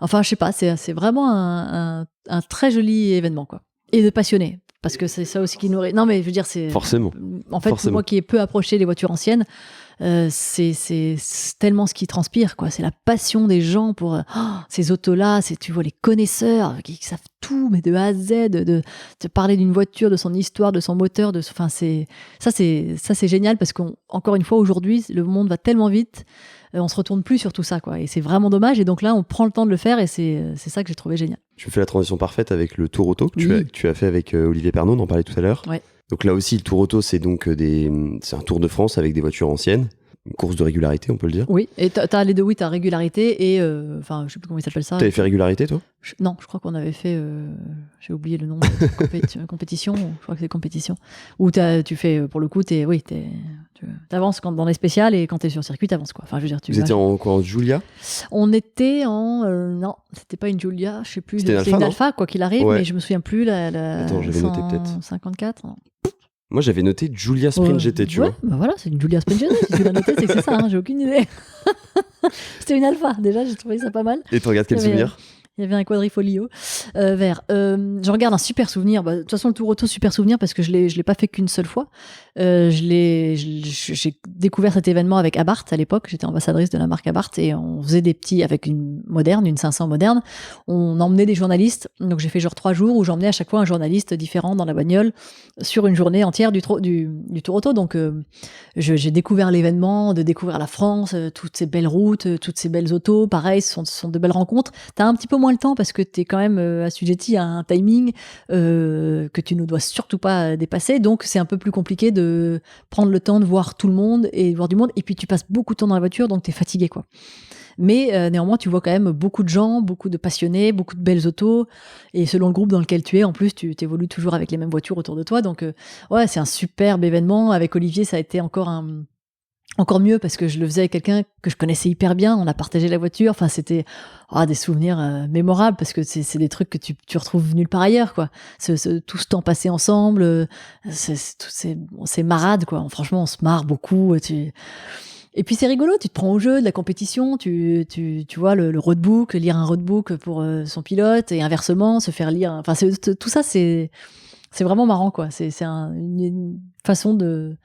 Enfin, je sais pas, c'est vraiment un très joli événement, quoi. Et de passionnés, parce que c'est ça aussi qui nourrit. Non, mais je veux dire, c'est... Forcément. En fait, pour moi qui ai peu approché les voitures anciennes, c'est tellement ce qui transpire, quoi. C'est la passion des gens pour ces autos-là. Tu vois les connaisseurs qui savent tout, mais de A à Z, de parler d'une voiture, de son histoire, de son moteur. Enfin, c'est génial parce qu'encore une fois, aujourd'hui, le monde va tellement vite, on se retourne plus sur tout ça, quoi. Et c'est vraiment dommage. Et donc là, on prend le temps de le faire et c'est ça que j'ai trouvé génial. Tu fais la transition parfaite avec le Tour Auto que tu as fait avec Olivier Pernaut, on en parlait tout à l'heure. Ouais. Donc là aussi, le Tour Auto, c'est donc c'est un Tour de France avec des voitures anciennes. Une course de régularité, on peut le dire. Oui, et t'as les deux, oui, t'as régularité et enfin, je sais plus comment il s'appelle ça. T'avais fait régularité, toi? Non, je crois qu'on avait fait, j'ai oublié le nom de compétition, je crois que c'est compétition, où tu fais, pour le coup, tu avances dans les spéciales et quand t'es sur circuit, t'avances, quoi. Enfin, je veux dire, Vous étiez en Giulia? On était en, non, c'était pas une Giulia, je sais plus, c'était une Alpha, quoi qu'il arrive, mais je me souviens plus, Attends, j'avais noté peut-être. 54. Moi, j'avais noté Giulia Sprint GT, tu vois. Bah voilà, c'est une Giulia Sprint GT. Si tu l'as noté, c'est que c'est ça, hein, j'ai aucune idée. C'était une Alpha, déjà, j'ai trouvé ça pas mal. Et tu regardes quel souvenir? Il y avait un quadrifolio vert. J'en regarde un super souvenir. De toute façon, le Tour Auto, super souvenir parce que je l'ai pas fait qu'une seule fois. J'ai découvert cet événement avec Abarth à l'époque. J'étais ambassadrice de la marque Abarth et on faisait des petits avec une 500 moderne. On emmenait des journalistes. Donc j'ai fait genre 3 jours où j'emmenais à chaque fois un journaliste différent dans la bagnole sur une journée entière du Tour Auto. Donc j'ai découvert l'événement, de découvrir la France, toutes ces belles routes, toutes ces belles autos. Pareil, ce sont de belles rencontres. T'as un petit peu moins le temps parce que t'es quand même assujetti à un timing que tu ne dois surtout pas dépasser. Donc c'est un peu plus compliqué de prendre le temps de voir tout le monde et voir du monde. Et puis tu passes beaucoup de temps dans la voiture, donc t'es fatigué, quoi. Mais néanmoins, tu vois quand même beaucoup de gens, beaucoup de passionnés, beaucoup de belles autos. Et selon le groupe dans lequel tu es, en plus, tu évolues toujours avec les mêmes voitures autour de toi. Donc ouais, c'est un superbe événement. Avec Olivier, ça a été encore un Encore mieux parce que je le faisais avec quelqu'un que je connaissais hyper bien. On a partagé la voiture. Enfin, c'était des souvenirs mémorables parce que c'est des trucs que tu retrouves nulle part ailleurs, quoi. Tout ce temps passé ensemble, c'est marade, quoi. Franchement, on se marre beaucoup. Et puis c'est rigolo, tu te prends au jeu de la compétition, tu vois le roadbook, lire un roadbook pour son pilote et inversement se faire lire. Enfin, tout ça, c'est vraiment marrant, quoi. C'est une façon de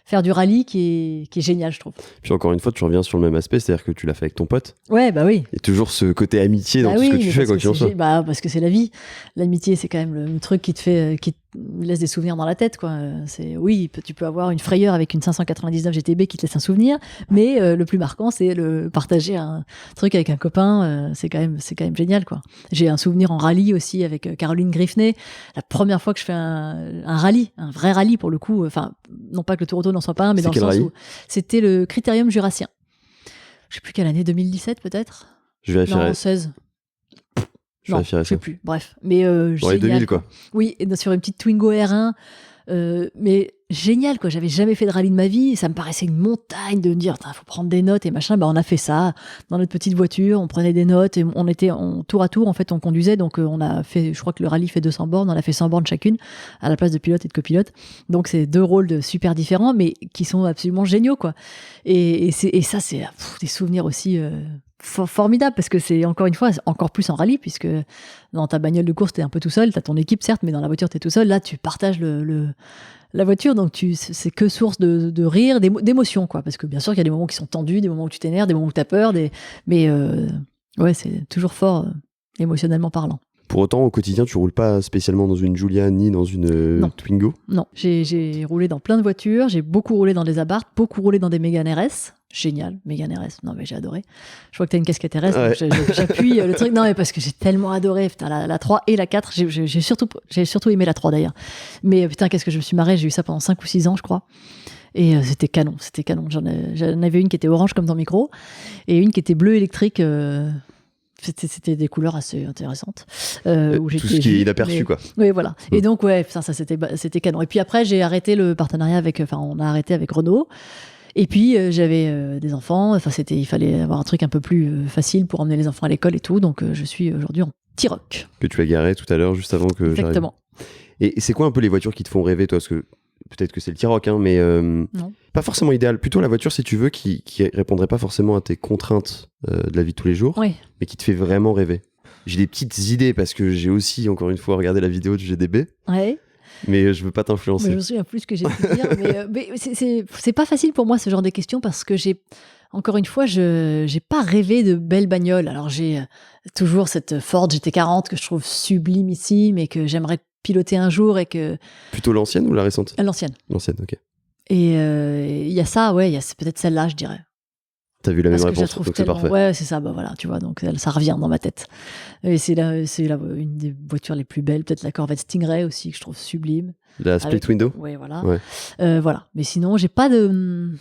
faire du rallye qui est génial, je trouve. Puis encore une fois, tu reviens sur le même aspect, c'est-à-dire que tu l'as fait avec ton pote. Ouais, bah oui. Et toujours ce côté amitié dans tout ce que tu fais, quoi qu'il en soit. Parce que c'est la vie. L'amitié, c'est quand même le truc qui te laisse des souvenirs dans la tête, quoi. Oui, tu peux avoir une frayeur avec une 599 GTB qui te laisse un souvenir, mais le plus marquant, c'est partager un truc avec un copain. C'est quand même génial, quoi. J'ai un souvenir en rallye aussi avec Caroline Griffney. La première fois que je fais un rallye, un vrai rallye pour le coup. Enfin, non pas que le Tour Auto n'en soit pas un, mais dans le sens où c'était le Critérium Jurassien. Je sais plus quelle année, 2017 peut-être. Je vérifierai. Non, 16. Je sais plus. Bref, mais dans les 2000, quoi. Oui, sur une petite Twingo R1, mais génial, quoi. J'avais jamais fait de rallye de ma vie, ça me paraissait une montagne de me dire, il faut prendre des notes et machin. On a fait ça dans notre petite voiture, on prenait des notes et on était tour à tour. En fait, on conduisait, donc on a fait, je crois que le rallye fait 200 bornes, on a fait 100 bornes chacune à la place de pilote et de copilote. Donc c'est 2 rôles super différents, mais qui sont absolument géniaux, quoi. Et ça, c'est des souvenirs aussi. Formidable parce que c'est encore une fois encore plus en rallye puisque dans ta bagnole de course t'es un peu tout seul, t'as ton équipe certes, mais dans la voiture t'es tout seul. Là tu partages la voiture, donc c'est que source de rire, d'émotion, quoi, parce que bien sûr qu'il y a des moments qui sont tendus, des moments où tu t'énerves, des moments où t'as peur, mais ouais, c'est toujours fort émotionnellement parlant. Pour autant, au quotidien, tu roules pas spécialement dans une Giulia ni dans une Twingo? Non, j'ai roulé dans plein de voitures, j'ai beaucoup roulé dans des Abarth, beaucoup roulé dans des Mégane RS. Génial, Mégane RS. Non, mais j'ai adoré. Je vois que t'as une casquette RS, ouais. Donc j'appuie le truc. Non, mais parce que j'ai tellement adoré. Putain, la 3 et la 4. J'ai surtout aimé la 3 d'ailleurs. Mais putain, qu'est-ce que je me suis marrée. J'ai eu ça pendant 5 ou 6 ans, je crois. Et c'était canon. J'en avais une qui était orange comme ton micro et une qui était bleue électrique. C'était des couleurs assez intéressantes. Tout ce qui est inaperçu, quoi. Oui, voilà. Et donc, ouais, ça c'était canon. Et puis après, j'ai arrêté le partenariat on a arrêté avec Renault. Et puis, j'avais des enfants. Enfin, il fallait avoir un truc un peu plus facile pour emmener les enfants à l'école et tout. Donc, je suis aujourd'hui en T-Roc. Que tu as garé tout à l'heure, juste avant que j'arrive. Exactement. Et c'est quoi un peu les voitures qui te font rêver, toi? Parce que peut-être que c'est le T-Roc, hein, mais non. Pas forcément idéal. Plutôt la voiture, si tu veux, qui répondrait pas forcément à tes contraintes de la vie de tous les jours, oui. Mais qui te fait vraiment rêver. J'ai des petites idées parce que j'ai aussi, encore une fois, regardé la vidéo du GDB. Ouais. Mais je veux pas t'influencer. Je me souviens plus ce que j'ai pu dire. Mais c'est pas facile pour moi, ce genre de questions, parce que encore une fois, j'ai pas rêvé de belles bagnoles. Alors, j'ai toujours cette Ford GT40 que je trouve sublimissime et que j'aimerais piloter un jour et que... Plutôt l'ancienne ou la récente? L'ancienne. L'ancienne, ok. Et il y a ça, ouais, il y a peut-être celle-là, je dirais. T'as vu la même réponse, donc c'est parfait. Ouais, c'est ça, voilà, tu vois, donc ça revient dans ma tête. Et c'est une des voitures les plus belles, peut-être la Corvette Stingray aussi, que je trouve sublime. La split window? Ouais, voilà. Ouais. Voilà. Mais sinon, j'ai pas de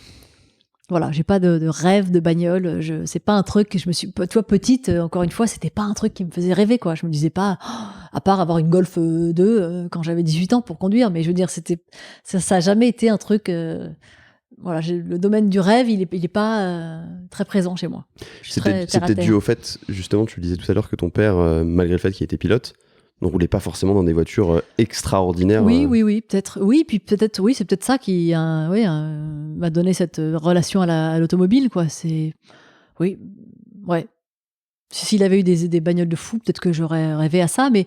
rêve de bagnole. C'est pas un truc que je me suis... Toi, petite, encore une fois, c'était pas un truc qui me faisait rêver, quoi. Je me disais pas, à part avoir une Golf 2 quand j'avais 18 ans pour conduire, mais je veux dire, ça a jamais été un truc... Voilà, le domaine du rêve, il est pas très présent chez moi. C'est peut-être dû au fait, justement, tu le disais tout à l'heure, que ton père, malgré le fait qu'il était pilote, ne roulait pas forcément dans des voitures extraordinaires. Oui, peut-être. Oui, puis peut-être, oui, c'est peut-être ça qui m'a donné cette relation à l'automobile, quoi. Oui, ouais. S'il avait eu des bagnoles de fou, peut-être que j'aurais rêvé à ça, mais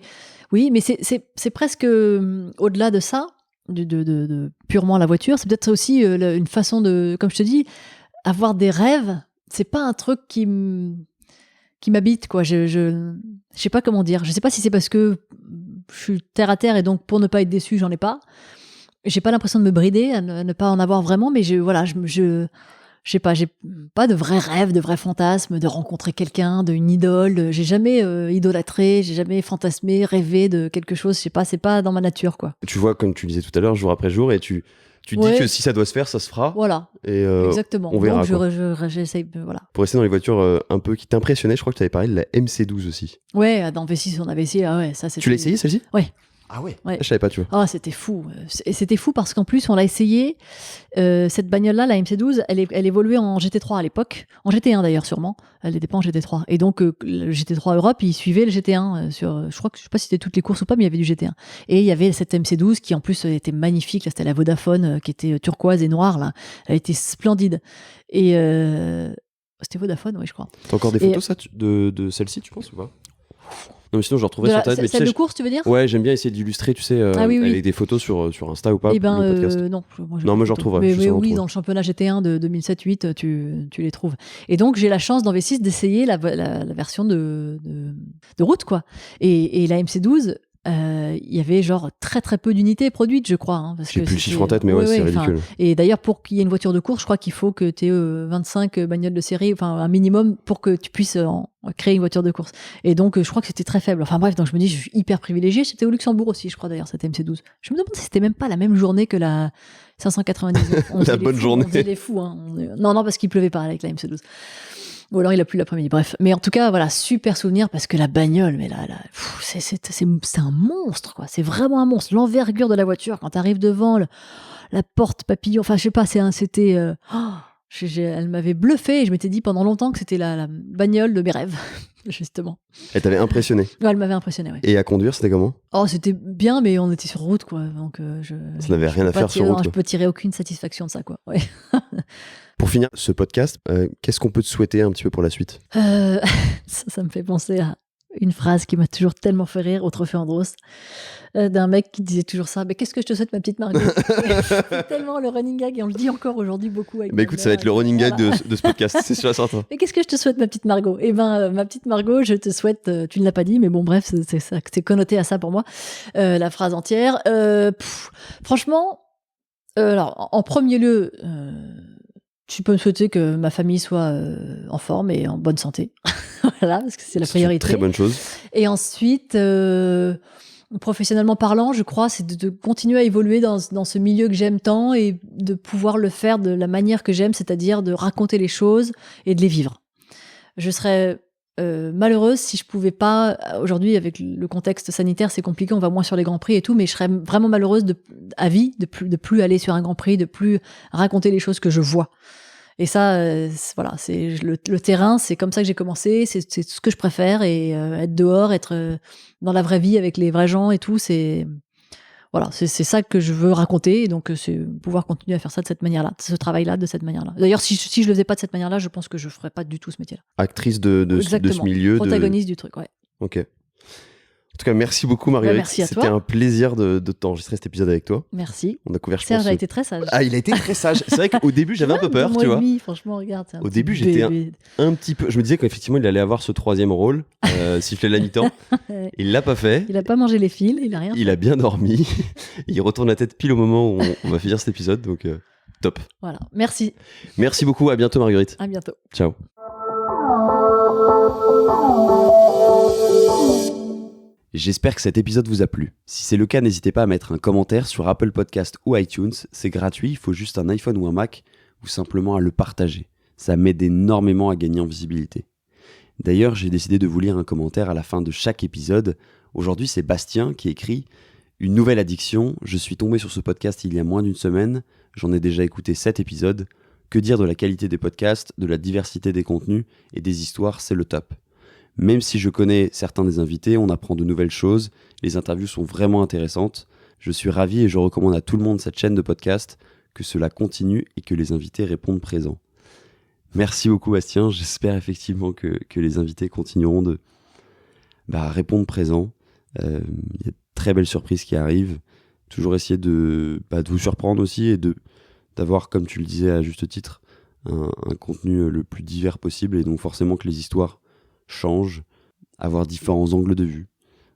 oui, mais c'est presque au-delà de ça. De purement la voiture, c'est peut-être aussi une façon de, comme je te dis, avoir des rêves. C'est pas un truc qui m'habite, quoi. Je sais pas comment dire. Je sais pas si c'est parce que je suis terre à terre et donc pour ne pas être déçue, j'en ai pas. J'ai pas l'impression de me brider à ne pas en avoir vraiment, mais je sais pas, j'ai pas de vrais rêves, de vrais fantasmes, de rencontrer quelqu'un, d'une idole. J'ai jamais idolâtré, j'ai jamais fantasmé, rêvé de quelque chose. Je sais pas, c'est pas dans ma nature, quoi. Tu vois, comme tu disais tout à l'heure, jour après jour, et tu dis que si ça doit se faire, ça se fera. Voilà. Et exactement. On verra. Donc j'essaye, voilà. Pour rester dans les voitures un peu qui t'impressionnaient, je crois que tu avais parlé de la MC12 aussi. Ouais, dans V6, on avait essayé. Ah ouais, ça c'était. Tu l'as essayé celle-ci? Ouais. Ah ouais, Ouais. Je savais pas, tu vois. Oh, c'était fou. Et c'était fou parce qu'en plus, on l'a essayé. Cette bagnole-là, la MC12, elle évoluait en GT3 à l'époque. En GT1 d'ailleurs, sûrement. Elle n'était pas en GT3. Et donc, le GT3 Europe, il suivait le GT1 sur. Je sais pas si c'était toutes les courses ou pas, mais il y avait du GT1. Et il y avait cette MC12 qui, en plus, était magnifique. Là, c'était la Vodafone qui était turquoise et noire. Là. Elle était splendide. Et. C'était Vodafone, oui, je crois. T'as encore des photos, ça, de celle-ci, tu penses, ou pas? Non, mais sinon, je retrouverai sur Internet. Mais tu Celle sais, de course, tu veux dire? ouais, j'aime bien essayer d'illustrer, tu sais, Ah oui. avec des photos sur Insta ou pas. Eh ben, le podcast. non. Non, mais je retrouverai. Mais oui, dans le championnat GT1 de 2007-8, tu les trouves. Et donc, j'ai la chance dans V6 d'essayer la version de route, quoi. Et la MC12, il y y avait très très peu d'unités produites, je crois. Hein, j'ai plus le chiffre en tête, mais ouais, c'est ridicule. Et d'ailleurs, pour qu'il y ait une voiture de course, je crois qu'il faut que tu aies 25 bagnoles de série, enfin un minimum pour que tu puisses créer une voiture de course. Et donc, je crois que c'était très faible. Enfin bref, donc je me dis, je suis hyper privilégiée. C'était au Luxembourg aussi, je crois d'ailleurs, cette MC12. Je me demande si c'était même pas la même journée que la 599. La bonne journée. On faisait les fous. Hein. Non, parce qu'il pleuvait pas avec la MC12. Ou alors il a plu l'après-midi. Bref. Mais en tout cas, voilà, super souvenir parce que la bagnole, mais là, c'est un monstre, quoi. C'est vraiment un monstre. L'envergure de la voiture, quand t'arrives devant la porte papillon, enfin, je sais pas, c'était. Elle m'avait bluffé et je m'étais dit pendant longtemps que c'était la bagnole de mes rêves, justement. Elle t'avait impressionné? Ouais, elle m'avait impressionné, ouais. Et à conduire, c'était comment? Oh, c'était bien, mais on était sur route, quoi. Donc, ça n'avait rien à faire sur route. Je peux tirer aucune satisfaction de ça, quoi. Ouais. Pour finir ce podcast, qu'est-ce qu'on peut te souhaiter un petit peu pour la suite? Ça me fait penser à une phrase qui m'a toujours tellement fait rire au Trophée Andros, d'un mec qui disait toujours ça. Mais qu'est-ce que je te souhaite, ma petite Margot? C'est tellement le running gag et on le dit encore aujourd'hui beaucoup. Mais écoute, ça va être le running gag de ce podcast, c'est sûr et certain. Mais qu'est-ce que je te souhaite, ma petite Margot? Eh ben, ma petite Margot, je te souhaite. Tu ne l'as pas dit, mais bon, bref, c'est connoté à ça pour moi. La phrase entière. Franchement, alors en premier lieu. Tu peux me souhaiter que ma famille soit en forme et en bonne santé. Voilà, parce que c'est la priorité. C'est une très bonne chose. Et ensuite, professionnellement parlant, je crois, c'est de continuer à évoluer dans ce milieu que j'aime tant et de pouvoir le faire de la manière que j'aime, c'est-à-dire de raconter les choses et de les vivre. Je serais malheureuse si je pouvais pas, aujourd'hui avec le contexte sanitaire c'est compliqué, on va moins sur les grands prix et tout, mais je serais vraiment malheureuse à vie de plus aller sur un grand prix, de plus raconter les choses que je vois. Et ça, voilà, c'est le terrain, c'est comme ça que j'ai commencé, c'est ce que je préfère, et être dehors, être dans la vraie vie avec les vrais gens et tout, c'est ça que je veux raconter, et donc c'est pouvoir continuer à faire ça de cette manière-là, ce travail-là de cette manière-là. D'ailleurs, si je le faisais pas de cette manière-là, je pense que je ferais pas du tout ce métier-là. Actrice de ce milieu. Protagoniste du truc, ouais. Ok. En tout cas, merci beaucoup, Marguerite. Merci à toi. C'était un plaisir de t'enregistrer cet épisode avec toi. Merci. On a couvert, Serge a été très sage. Ah, il a été très sage. C'est vrai qu'au début, j'avais un peu peur, tu vois. Franchement, regarde. Au début, j'étais un petit peu. Je me disais qu'effectivement, il allait avoir ce troisième rôle, siffler la mi-temps. Il l'a pas fait. Il a pas mangé les fils, il a rien fait. Il a bien dormi. Il retourne la tête pile au moment où on va finir cet épisode, donc top. Voilà, merci. Merci beaucoup. À bientôt, Marguerite. À bientôt. Ciao. J'espère que cet épisode vous a plu. Si c'est le cas, n'hésitez pas à mettre un commentaire sur Apple Podcast ou iTunes. C'est gratuit, il faut juste un iPhone ou un Mac, ou simplement à le partager. Ça m'aide énormément à gagner en visibilité. D'ailleurs, j'ai décidé de vous lire un commentaire à la fin de chaque épisode. Aujourd'hui, c'est Bastien qui écrit « Une nouvelle addiction, je suis tombé sur ce podcast il y a moins d'une semaine, j'en ai déjà écouté 7 épisodes. Que dire de la qualité des podcasts, de la diversité des contenus et des histoires, c'est le top. Même si je connais certains des invités, on apprend de nouvelles choses, les interviews sont vraiment intéressantes. Je suis ravi et je recommande à tout le monde cette chaîne de podcast, que cela continue et que les invités répondent présents. » Merci beaucoup Bastien, j'espère effectivement que les invités continueront de répondre présents. Il y a de très belles surprises qui arrivent. Toujours essayer de vous surprendre aussi et d'avoir, comme tu le disais à juste titre, un contenu le plus divers possible, et donc forcément que les histoires changent, avoir différents angles de vue.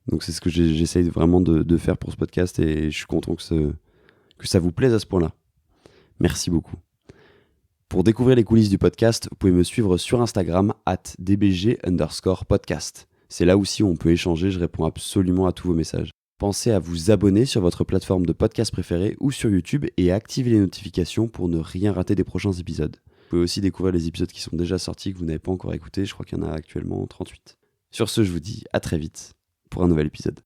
Donc c'est ce que j'essaye vraiment de faire pour ce podcast, et je suis content que ça vous plaise à ce point-là. Merci beaucoup. Pour découvrir les coulisses du podcast, vous pouvez me suivre sur Instagram @dbg_podcast. C'est là aussi où on peut échanger, je réponds absolument à tous vos messages. Pensez à vous abonner sur votre plateforme de podcast préférée ou sur YouTube et à activer les notifications pour ne rien rater des prochains épisodes. Vous pouvez aussi découvrir les épisodes qui sont déjà sortis, que vous n'avez pas encore écoutés. Je crois qu'il y en a actuellement 38. Sur ce, je vous dis à très vite pour un nouvel épisode.